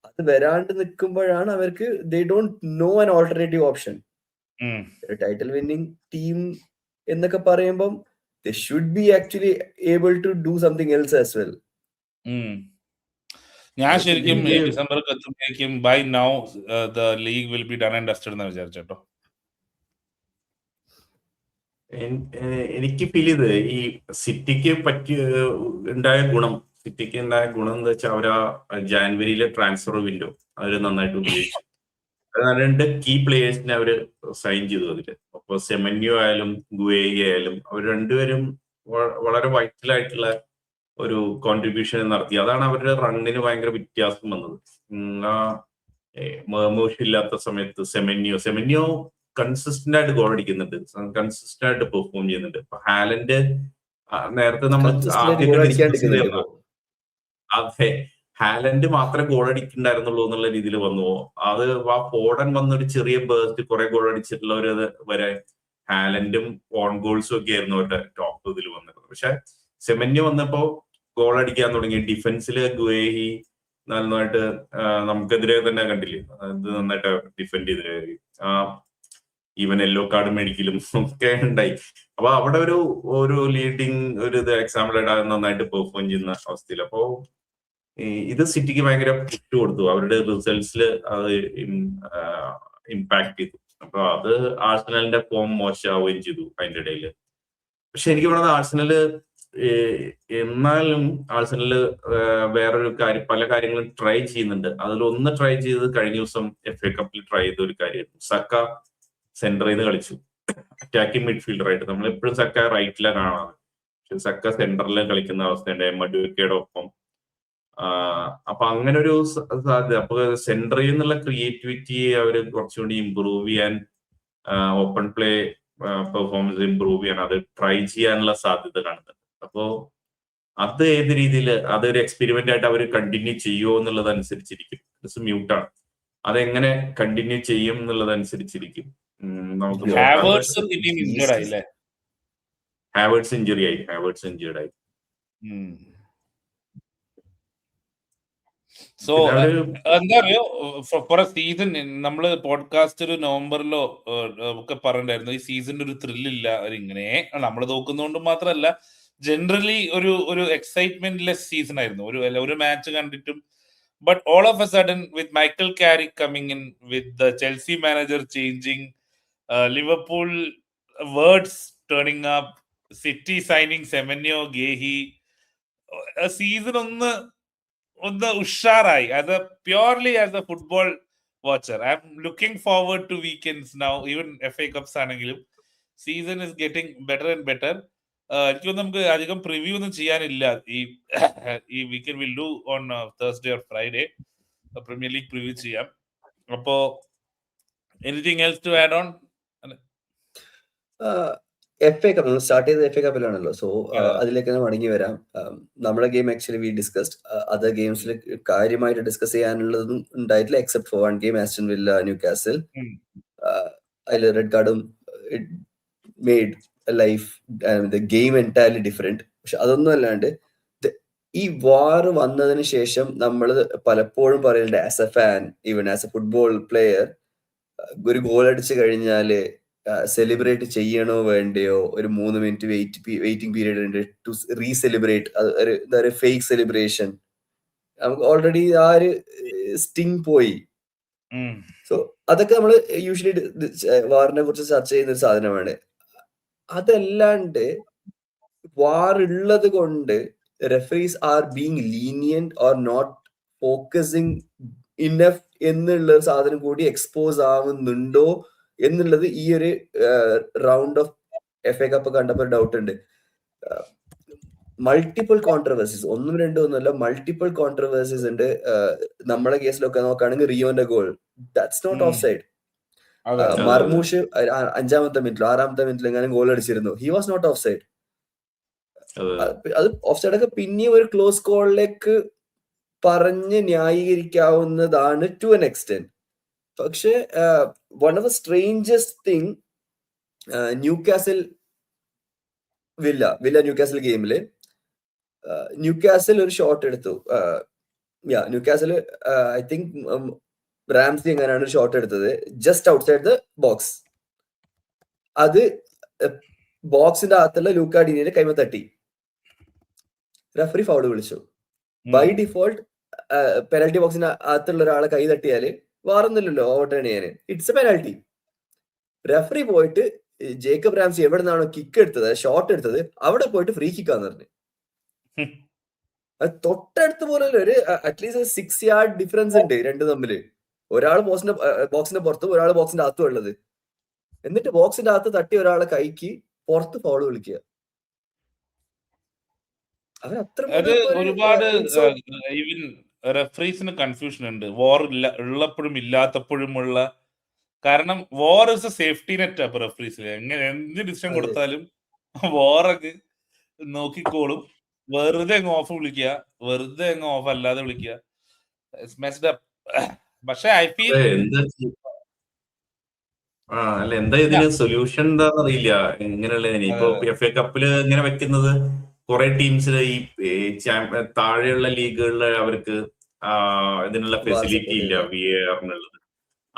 അത് വരാണ്ട് നിൽക്കുമ്പോഴാണ് അവർക്ക് they don't know an alternative option. Title winning team എന്നൊക്കെ പറയുമ്പം they should be actually able to do something else as well. ഞാൻ ശരിക്കും ഈ ഡിസംബർ എത്തുമ്പോഴേക്കും buy now the league will be done and dusted എന്ന് വിചാരിച്ചോ. എനിക്ക് ഫീൽ ചെയ്ത് ഈ സിറ്റിക്ക് ഉണ്ടായ ഗുണം എന്ന് വെച്ചാൽ അവരാ ജാനുവരിയിലെ ട്രാൻസ്ഫർ വിൻഡോ അവര് നന്നായിട്ട് ഉപയോഗിച്ചു. 2 കീ പ്ലേയേഴ്സിനെ അവര് സൈൻ ചെയ്തു അതില്. അപ്പൊ സെമന്യോ ആയാലും ഗുയേയി ആയാലും അവർ രണ്ടുപേരും വളരെ വൈറ്റലായിട്ടുള്ള ഒരു കോൺട്രിബ്യൂഷൻ നടത്തി. അതാണ് അവരുടെ റണ്ണിന് ഭയങ്കര വ്യത്യാസം വന്നത്. മെർമൂഷ് ഇല്ലാത്ത സമയത്ത് സെമന്യോ കൺസിസ്റ്റന്റ് ആയിട്ട് ഗോൾ അടിക്കുന്നുണ്ട്, കൺസിസ്റ്റന്റ് ആയിട്ട് പെർഫോം ചെയ്യുന്നുണ്ട്. ഇപ്പൊ ഹാലൻഡ് നേരത്തെ നമ്മൾ അതെ ഹാലൻഡ് മാത്രമേ ഗോൾ അടിക്കുന്നുണ്ടായിരുന്നുള്ളൂ എന്നുള്ള രീതിയിൽ വന്നു. അത് ആ ഫോഡൻ വന്നൊരു ചെറിയ ബേസ്റ്റ് കുറെ ഗോൾ അടിച്ചിട്ടുള്ളവര് വരെ ഹാലൻഡും ഓൺ ഗോൾസും ഒക്കെ ആയിരുന്നു അവരുടെ ടോപ്പ് ഇതിൽ വന്നത്. പക്ഷെ സെമന്യോ വന്നപ്പോ ഗോൾ അടിക്കാൻ തുടങ്ങി. ഡിഫൻസില് ഗുവേഹി നന്നായിട്ട് നമുക്കെതിരെ തന്നെ കണ്ടില്ലേ, അത് നന്നായിട്ട് ഡിഫെൻഡ് ചെയ്ത് ഈവൻ യെല്ലോ കാർഡ് മേടിക്കലും ഒക്കെ ഉണ്ടായി. അപ്പൊ അവിടെ ഒരു ലീഡിങ് ഒരു ഇത് എക്സാമ്പിൾ ഇടാൻ നന്നായിട്ട് പെർഫോം ചെയ്യുന്ന അവസ്ഥയിൽ. അപ്പോ ഇത് സിറ്റിക്ക് ഭയങ്കര പുഷ് കൊടുത്തു, അവരുടെ റിസൾട്ട്സിൽ അത് ഇമ്പാക്ട് ചെയ്തു. അപ്പൊ അത് ആഴ്സണലിന്റെ ഫോം മോശമാവുകയും ചെയ്തു അതിന്റെ ഇടയിൽ. പക്ഷെ എനിക്ക് പറയുന്നത് ആഴ്സണല് എന്നാലും ആഴ്സണല് വേറൊരു കാര്യം, പല കാര്യങ്ങളും ട്രൈ ചെയ്യുന്നുണ്ട്. അതിലൊന്ന് ട്രൈ ചെയ്തത് കഴിഞ്ഞ ദിവസം FA കപ്പിൽ ട്രൈ ചെയ്ത ഒരു കാര്യമായിരുന്നു. സക്ക സെന്ററിൽ നിന്ന് കളിച്ചു, അറ്റാക്കിംഗ് മിഡ്ഫീൽഡർ ആയിട്ട്. നമ്മൾ എപ്പോഴും സക്ക റൈറ്റിലാണ് കാണാറ്, പക്ഷെ സക്ക സെന്ററിൽ കളിക്കുന്ന അവസ്ഥയുണ്ട് മഡുക്കയുടെ ഒപ്പം. അപ്പൊ അങ്ങനെ ഒരു സാധ്യത. അപ്പൊ സെന്ററിൽ നിന്നുള്ള ക്രിയേറ്റിവിറ്റിയെ അവര് കുറച്ചുകൂടി ഇമ്പ്രൂവ് ചെയ്യാൻ, ഓപ്പൺ പ്ലേ പെർഫോമൻസ് ഇമ്പ്രൂവ് ചെയ്യാൻ അത് ട്രൈ ചെയ്യാനുള്ള സാധ്യത കാണുന്നുണ്ട്. അപ്പോ അത് ഏത് രീതിയിൽ അതൊരു എക്സ്പെരിമെന്റ് ആയിട്ട് അവർ കണ്ടിന്യൂ ചെയ്യുമോ എന്നുള്ളത് അനുസരിച്ചിരിക്കും. മ്യൂട്ടാണ്, അതെങ്ങനെ കണ്ടിന്യൂ ചെയ്യും എന്നുള്ളത് അനുസരിച്ചിരിക്കും. നമുക്ക് ഹാവേർട്സ് ഇഞ്ചുറി ആയി. സോ എന്താ അറിയോ, ഫോർ എ സീസൺ നമ്മള് പോഡ്കാസ്റ്റ് ഒരു നവംബറിലോ ഒക്കെ പറഞ്ഞിട്ടുണ്ടായിരുന്നു, ഈ സീസണിന്റെ ഒരു ത്രില്ലില്ല. ഇങ്ങനെ നമ്മൾ നോക്കുന്നതുകൊണ്ട് മാത്രമല്ല, ജനറലി ഒരു എക്സൈറ്റ്മെന്റ് ലെസ് സീസൺ ആയിരുന്നു. ഒരു മാച്ച് കണ്ടിട്ടും. But all of a sudden with Michael Carrick coming in, with the Chelsea manager changing, Liverpool Wirtz turning up, city signing Semenyo, Guehi, season ഒന്ന് ഉഷാറായി. As a purely as a football watcher, I'm looking forward to weekends now. Even FA cups ആണെങ്കിലും season is getting better and better. എനിക്ക് നമുക്ക് അധികം preview ഒന്നും ചെയ്യാനില്ല. ഈ weekend will do on Thursday or Friday Premier league preview ചെയ്യാം. അപ്പോ anything else to add on? FA cup നമ്മൾ സ്റ്റാർട്ട് ചെയ്തത് FA കപ്പിലാണല്ലോ, സോ അതിലേക്ക് മടങ്ങി വരാം. നമ്മുടെ game actually we discussed. Other ഗെയിംസിൽ കാര്യമായിട്ട് ഡിസ്കസ് ചെയ്യാനുള്ളതും ഉണ്ടായിട്ടില്ല, except for one game, Aston Villa Newcastle. അതിൽ റെഡ് കാർഡും made life game entirely different. പക്ഷെ അതൊന്നും അല്ലാണ്ട് ഈ വാർ വന്നതിന് ശേഷം നമ്മൾ പലപ്പോഴും പറയുന്നുണ്ട്, as A fan, even as a football player, ഒരു ഗോൾ അടിച്ചു കഴിഞ്ഞാല് സെലിബ്രേറ്റ് ചെയ്യണോ വേണ്ടയോ, ഒരു 3 മിനിറ്റ് വെയിറ്റിംഗ് പീരീഡ് ഉണ്ട് ടു റീസെലിബ്രേറ്റ്. ഒരു ഫേക്ക് സെലിബ്രേഷൻ. നമുക്ക് ഓൾറെഡി ആ ഒരു സ്റ്റിങ് പോയി. സോ അതൊക്കെ നമ്മൾ യൂഷ്വലി വാറിനെ കുറിച്ച് ചർച്ച ചെയ്യുന്ന ഒരു സാധനമാണ്. അതല്ലാണ്ട് വാർ ഉള്ളത് കൊണ്ട് referees are being lenient or not focusing enough എന്നുള്ള സാധനം കൂടി എക്സ്പോസ് ആവുന്നുണ്ടോ എന്നുള്ളത് ഈ ഒരു റൗണ്ട് ഓഫ് FA കപ്പ് കണ്ടപ്പോൾ ഡൗട്ട് ഉണ്ട്. മൾട്ടിപ്പിൾ കോൺട്രവേഴ്സീസ്, 1 2 ഒന്നുമല്ല, മൾട്ടിപ്പിൾ കോൺട്രവേഴ്സീസ് ഉണ്ട്. നമ്മുടെ കേസിലൊക്കെ നോക്കുകയാണെങ്കിൽ റിയോന്റെ goal, that's not offside. Marmoush 5ാമത്തെ മിനിറ്റിലോ 6ാമത്തെ മിനിറ്റിലോ എങ്ങനെ ഗോൾ അടിച്ചിരുന്നു, he was not offside. അത് ഓഫ് സൈഡ് ഒക്കെ പിന്നെയും ഒരു ക്ലോസ് കോളിലേക്ക് പറഞ്ഞ് ന്യായീകരിക്കാവുന്നതാണ് ടു എൻ എക്സ്റ്റെന്റ്. പക്ഷെ one of the strangest thing, Newcastle Villa Newcastle ഗെയിമില് ന്യൂകാസിൽ ഒരു ഷോട്ട് എടുത്തു. ന്യൂകാസിൽ ഐ തിങ്ക് റാംസി എങ്ങനെയാണ് ഒരു ഷോട്ട് എടുത്തത് ജസ്റ്റ് ഔട്ട്സൈഡ് ദ ബോക്സ്. അത് ബോക്സിന്റെ അകത്തുള്ള ലൂക്കാഡിനിയുടെ കൈമ തട്ടി, റെഫറി ഫൗൾ വിളിച്ചു. ബൈ ഡിഫോൾട്ട് പെനൽറ്റി ബോക്സിന്റെ അകത്തുള്ള ഒരാളെ കൈ തട്ടിയാല് വേറൊന്നുമില്ലല്ലോ ഓവർ ടേൺ ചെയ്യാന്, ഇറ്റ്സ് എ പെനാൽറ്റി. റെഫറി പോയിട്ട് ജേക്കബ് റാംസി എവിടെ നിന്നാണോ കിക്ക് എടുത്തത്, ഷോട്ട് എടുത്തത്, അവിടെ പോയിട്ട് ഫ്രീ കിക്കാന്ന് പറഞ്ഞു. അത് തൊട്ടടുത്ത് പോലെ ഒരു അറ്റ്ലീസ്റ്റ് 6 യാർഡ് ഡിഫറൻസ് ഉണ്ട് രണ്ടു തമ്മില്. ഒരാൾ ബോക്സിന്റെ പുറത്തും ഒരാൾ ബോക്സിന്റെ അകത്തും ഉള്ളത്. എന്നിട്ട് ബോക്സിന്റെ അകത്ത് തട്ടി ഒരാളെ കൈക്ക് പുറത്ത് ഫൗൾ വിളിക്കുക. ഒരുപാട് ഈവൻ റെഫറീസിന് കൺഫ്യൂഷൻ ഉണ്ട്, വാർ ഉള്ളപ്പോഴും ഇല്ലാത്തപ്പോഴുമുള്ള. കാരണം war is A safety net. അപ്പൊ റെഫറീസിൽ എങ്ങനെ എന്ത് ഡിസിഷൻ കൊടുത്താലും വാറൊക്കെ നോക്കിക്കോളും. വെറുതെ അങ്ങ് ഓഫ് വിളിക്കുക, വെറുതെ അങ്ങ് ഓഫ് അല്ലാതെ വിളിക്കുക. പക്ഷെ ഐ ഫീൽ എന്താ ഇതിന് സൊല്യൂഷൻ എന്താണെന്ന് അറിയില്ല. ഇങ്ങനെയുള്ള ഇപ്പൊ FA കപ്പില് ഇങ്ങനെ വെക്കുന്നത് കുറെ ടീംസിൽ ഈ താഴെയുള്ള ലീഗുകളിൽ അവർക്ക് ഇതിനുള്ള ഫെസിലിറ്റി ഇല്ല VAR-നുള്ളത്.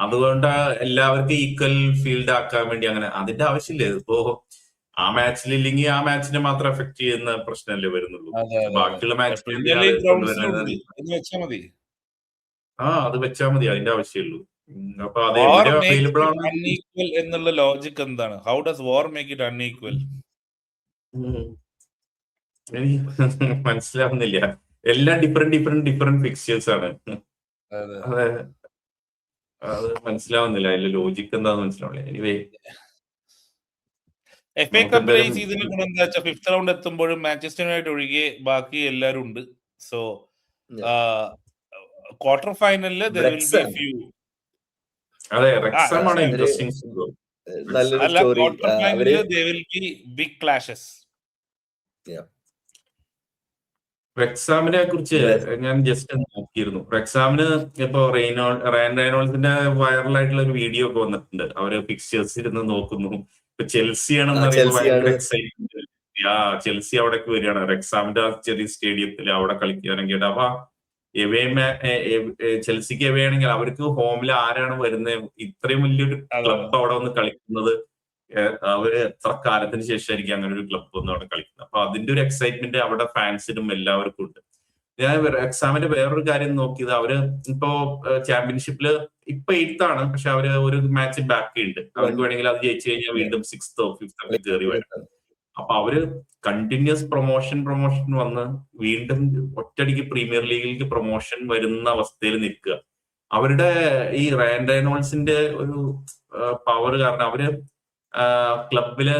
അതുകൊണ്ട് എല്ലാവർക്കും ഈക്വൽ ഫീൽഡ് ആക്കാൻ വേണ്ടി അങ്ങനെ അതിന്റെ ആവശ്യമില്ല. ഇപ്പോ ആ മാച്ചിൽ ഇല്ലെങ്കിൽ ആ മാച്ചിനെ മാത്രം എഫക്ട് ചെയ്യുന്ന പ്രശ്നമല്ലേ വരുന്നുള്ളൂ. ബാക്കിയുള്ള മാച്ചിൽ അത് വെച്ചാൽ മതി, അതിന്റെ ആവശ്യമുള്ളൂ. അപ്പൊ അത് എവിടെ അവൈലബിൾ ആണ് അൺഈക്വൽ എന്നുള്ള ലോജിക് എന്താണ്? How does war make it unequal? എനിക്ക് മനസ്സിലാവുന്നില്ല. എല്ലാം ഡിഫറെന്റ് ഫിക്സ്ചേഴ്സ് ആണ്. അത് മനസ്സിലാവുന്നില്ല, അതിന്റെ ലോജിക് എന്താന്ന് മനസ്സിലാവില്ല. എനിവേ FA കപ്പിലെ ഈ സീസണിൽ ഗുണം എന്താ വെച്ചാൽ 5th റൗണ്ട് എത്തുമ്പോഴും മാഞ്ചസ്റ്റർ യുണൈറ്റഡ് ഒഴികെ ബാക്കി എല്ലാവരും ഉണ്ട്. സോ ക്വാർട്ടർ ഫൈനലില് അതെ, റെക്സാം ആണ് ഇൻട്രസ്റ്റിംഗ്. ക്വാർട്ടർ ഫൈനലില് there will be big clashes. റെക്സാമിനെ കുറിച്ച് ഞാൻ ജസ്റ്റ് നോക്കിയിരുന്നു. റെക്സാമിന് ഇപ്പൊ റയൻ റെയ്നോൾഡ്സിന്റെ വൈറലായിട്ടുള്ള ഒരു വീഡിയോ ഒക്കെ വന്നിട്ടുണ്ട്. അവര് ഫിക്സ്ചേഴ്സ് ഇരുന്ന് നോക്കുന്നു. ഇപ്പൊ ചെൽസി ആണെന്ന് പറയുമ്പോൾ ഭയങ്കര എക്സൈറ്റ്മെന്റ്. ചെൽസി അവിടേക്ക് വരികയാണ്, റെക്സാമിന്റെ ചെറിയ സ്റ്റേഡിയത്തിൽ അവിടെ കളിക്കാനെങ്കിൽ. അപ്പൊ ചെൽസിക്ക് എവേ ആണെങ്കിൽ അവർക്ക് ഹോമിൽ ആരാണ് വരുന്നത്, ഇത്രയും വലിയൊരു ക്ലബ് അവിടെ വന്ന് കളിക്കുന്നത്, അവര് എത്ര കാലത്തിന് ശേഷമായിരിക്കും അങ്ങനെ ഒരു ക്ലബ് ഒന്നും അവിടെ കളിക്കുന്നത്. അപ്പൊ അതിന്റെ ഒരു എക്സൈറ്റ്മെന്റ് അവിടെ ഫാൻസിനും എല്ലാവർക്കും ഉണ്ട്. ഞാൻ എക്സാമിന്റെ വേറൊരു കാര്യം നോക്കിയത്, അവര് ഇപ്പോ ചാമ്പ്യൻഷിപ്പില് ഇപ്പൊ 8th ആണ്, പക്ഷെ അവര് ഒരു മാച്ച് ബാക്കി ഉണ്ട്. അവർക്ക് വേണമെങ്കിൽ അത് ജയിച്ചു കഴിഞ്ഞാൽ വീണ്ടും 6th 5th ഒക്കെ കയറി വരും. അപ്പൊ അവര് കണ്ടിന്യൂസ് പ്രൊമോഷൻ വന്ന് വീണ്ടും ഒറ്റയടിക്ക് പ്രീമിയർ ലീഗിലേക്ക് പ്രൊമോഷൻ വരുന്ന അവസ്ഥയിൽ നിൽക്കുക. അവരുടെ ഈ റയൻ റെയ്നോൾഡ്സിന്റെ ഒരു പവർ കാരണം അവര് ക്ലബില്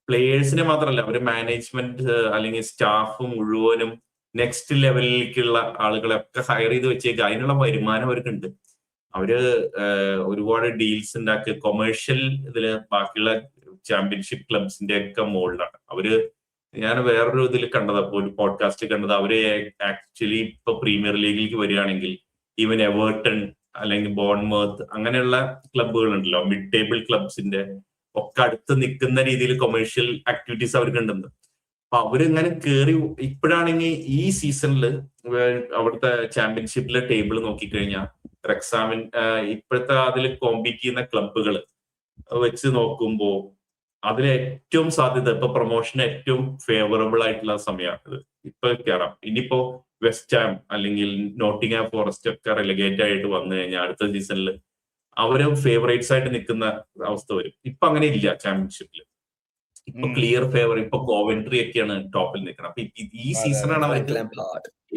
പ്ലേയേഴ്സിനെ മാത്രമല്ല, അവര് മാനേജ്മെന്റ് അല്ലെങ്കിൽ സ്റ്റാഫ് മുഴുവനും നെക്സ്റ്റ് ലെവലിലേക്കുള്ള ആളുകളെ ഒക്കെ ഹയർ ചെയ്ത് വെച്ചേക്കുക. അതിനുള്ള വരുമാനം അവർക്കുണ്ട്. അവര് ഒരുപാട് ഡീൽസ് ഉണ്ടാക്കി കൊമേഴ്ഷ്യൽ ഇതില് ബാക്കിയുള്ള ചാമ്പ്യൻഷിപ്പ് ക്ലബ്സിന്റെ ഒക്കെ മുകളിലാണ് അവര്. ഞാൻ വേറൊരു ഇതിൽ കണ്ടത്, ഒരു പോഡ്കാസ്റ്റ് കണ്ടത്, അവര് ആക്ച്വലി ഇപ്പൊ പ്രീമിയർ ലീഗിലേക്ക് വരികയാണെങ്കിൽ ഈവൻ എവേർട്ടൺ അല്ലെങ്കിൽ ബോൺമർത്ത് അങ്ങനെയുള്ള ക്ലബ്ബുകൾ ഉണ്ടല്ലോ, മിഡ് ടേബിൾ ക്ലബ്സിന്റെ ഒക്കെ അടുത്ത് നിൽക്കുന്ന രീതിയിൽ കൊമേഴ്ഷ്യൽ ആക്ടിവിറ്റീസ് അവർക്ക് ഉണ്ടെന്ന്. അപ്പൊ അവരിങ്ങനെ കയറി ഇപ്പോഴാണെങ്കിൽ ഈ സീസണില് അവിടുത്തെ ചാമ്പ്യൻഷിപ്പിലെ ടേബിൾ നോക്കിക്കഴിഞ്ഞാൽ റെക്സാമിൻ ഇപ്പോഴത്തെ അതിൽ കോമ്പീറ്റ് ചെയ്യുന്ന ക്ലബ്ബുകൾ വെച്ച് നോക്കുമ്പോൾ അതിൽ ഏറ്റവും സാധ്യത ഇപ്പൊ പ്രൊമോഷന് ഏറ്റവും ഫേവറബിൾ ആയിട്ടുള്ള സമയമാണ് ഇപ്പൊ കയറാം. ഇനിയിപ്പോ വെസ്റ്റ് ഹാം അല്ലെങ്കിൽ നോട്ടിംഗ്ഹാം ഫോറസ്റ്റ് ഒക്കെ റെലഗേറ്റ് ആയിട്ട് വന്നു കഴിഞ്ഞാൽ അടുത്ത സീസണിൽ അവര് ഫേവറേറ്റ്സ് ആയിട്ട് നിൽക്കുന്ന അവസ്ഥ വരും. ഇപ്പൊ അങ്ങനെ ഇല്ല ചാമ്പ്യൻഷിപ്പിൽ. ഇപ്പൊ ക്ലിയർ ഫേവർ, ഇപ്പൊ കോവൻട്രി ഒക്കെയാണ് ടോപ്പിൽ നിൽക്കുന്നത്. അപ്പൊ ഈ സീസണാണ് അവർക്ക്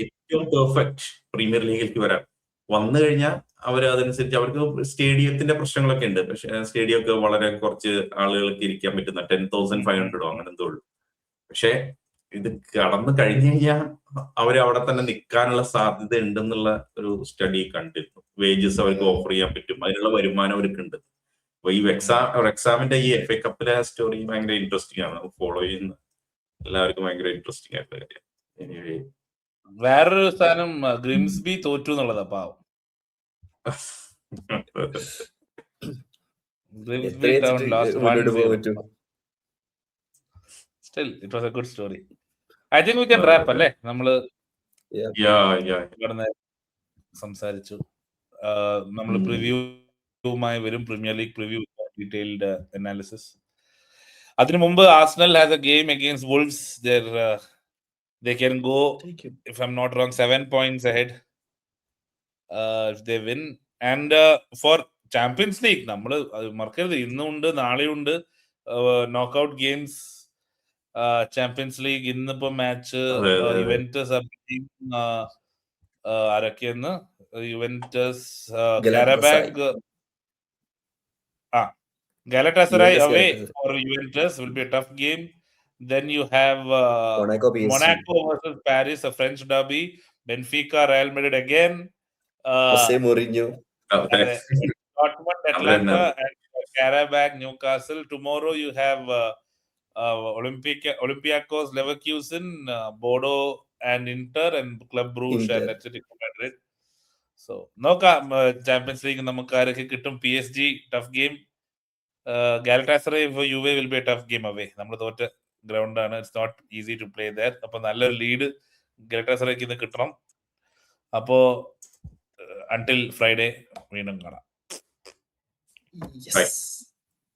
ഏറ്റവും പെർഫെക്റ്റ് പ്രീമിയർ ലീഗിലേക്ക് വരാൻ. വന്നു കഴിഞ്ഞാൽ അവർ അതനുസരിച്ച് അവർക്ക് സ്റ്റേഡിയത്തിന്റെ പ്രശ്നങ്ങളൊക്കെ ഉണ്ട്. പക്ഷെ സ്റ്റേഡിയം ഒക്കെ വളരെ കുറച്ച് ആളുകൾക്ക് ഇരിക്കാൻ പറ്റുന്ന 10,500 അങ്ങനെ എന്തോ ഉള്ളൂ. പക്ഷെ ഇത് കടന്നു കഴിഞ്ഞു കഴിഞ്ഞാൽ അവര് അവിടെ തന്നെ നിൽക്കാനുള്ള സാധ്യത ഉണ്ടെന്നുള്ള ഒരു സ്റ്റഡി കണ്ടിരുന്നു. വേജസ് അവർക്ക് ഓഫർ ചെയ്യാൻ പറ്റും, അതിനുള്ള വരുമാനം അവർക്കുണ്ട്. അപ്പൊ ഈ റെക്സാമിന്റെ ഈ FA കപ്പിലെ സ്റ്റോറി ഭയങ്കര ഇൻട്രസ്റ്റിംഗ് ആണ്. ഫോളോ ചെയ്യുന്ന എല്ലാവർക്കും ഭയങ്കര ഇൻട്രസ്റ്റിംഗ് ആയിട്ടുള്ള കാര്യം. എനിവേ വേറൊരു സ്ഥാനം ഗ്രിംസ്ബി തോറ്റു എന്നുള്ളതാ പാവം. Grimsby town lost 1-0. Still, it was a good story. I think we can wrap അല്ലേ? നമ്മള് സംസാരിച്ചു. നമ്മൾ പ്രിവ്യൂമായി വരും, premier league preview, detailed analysis. അതിനു മുമ്പ് Arsenal has A game against wolves. They can go, if I'm not wrong, 7 points ahead if they win. And for Champions League, നമ്മൾ മറക്കരുത്, ഇന്നുണ്ട് നാളെയുണ്ട് നോക്കൌട്ട് ഗെയിംസ്. ചാമ്പ്യൻസ് ലീഗ് ഇന്നിപ്പോ match Juventus ആരൊക്കെയെന്ന്, Juventus Qarabag, Galatasaray away for Juventus will be a tough game. Then you have Monaco versus Paris, a French derby. Benfica, Real Madrid again. Jose Mourinho. Dortmund, Atlanta, and Karabakh, Newcastle. Tomorrow you have Olympiacos, Leverkusen, Bodo and Inter, and Club Brugge and Atletico Madrid. So നോക്കാം champions league നമുക്ക് ആരൊക്കെ കിട്ടും. PSG tough game. Galatasaray for Juve will be a tough game away. നമ്മൾ തോറ്റ ഗ്രൗണ്ടാണ്. It's not easy to play there. അപ്പൊ നല്ലൊരു lead ഗലറ്റാസറയ്ക്ക് ഇന്ന് കിട്ടണം. അപ്പോ അൺടിൽ ഫ്രൈഡേ വീണ്ടും കാണാം. Yes.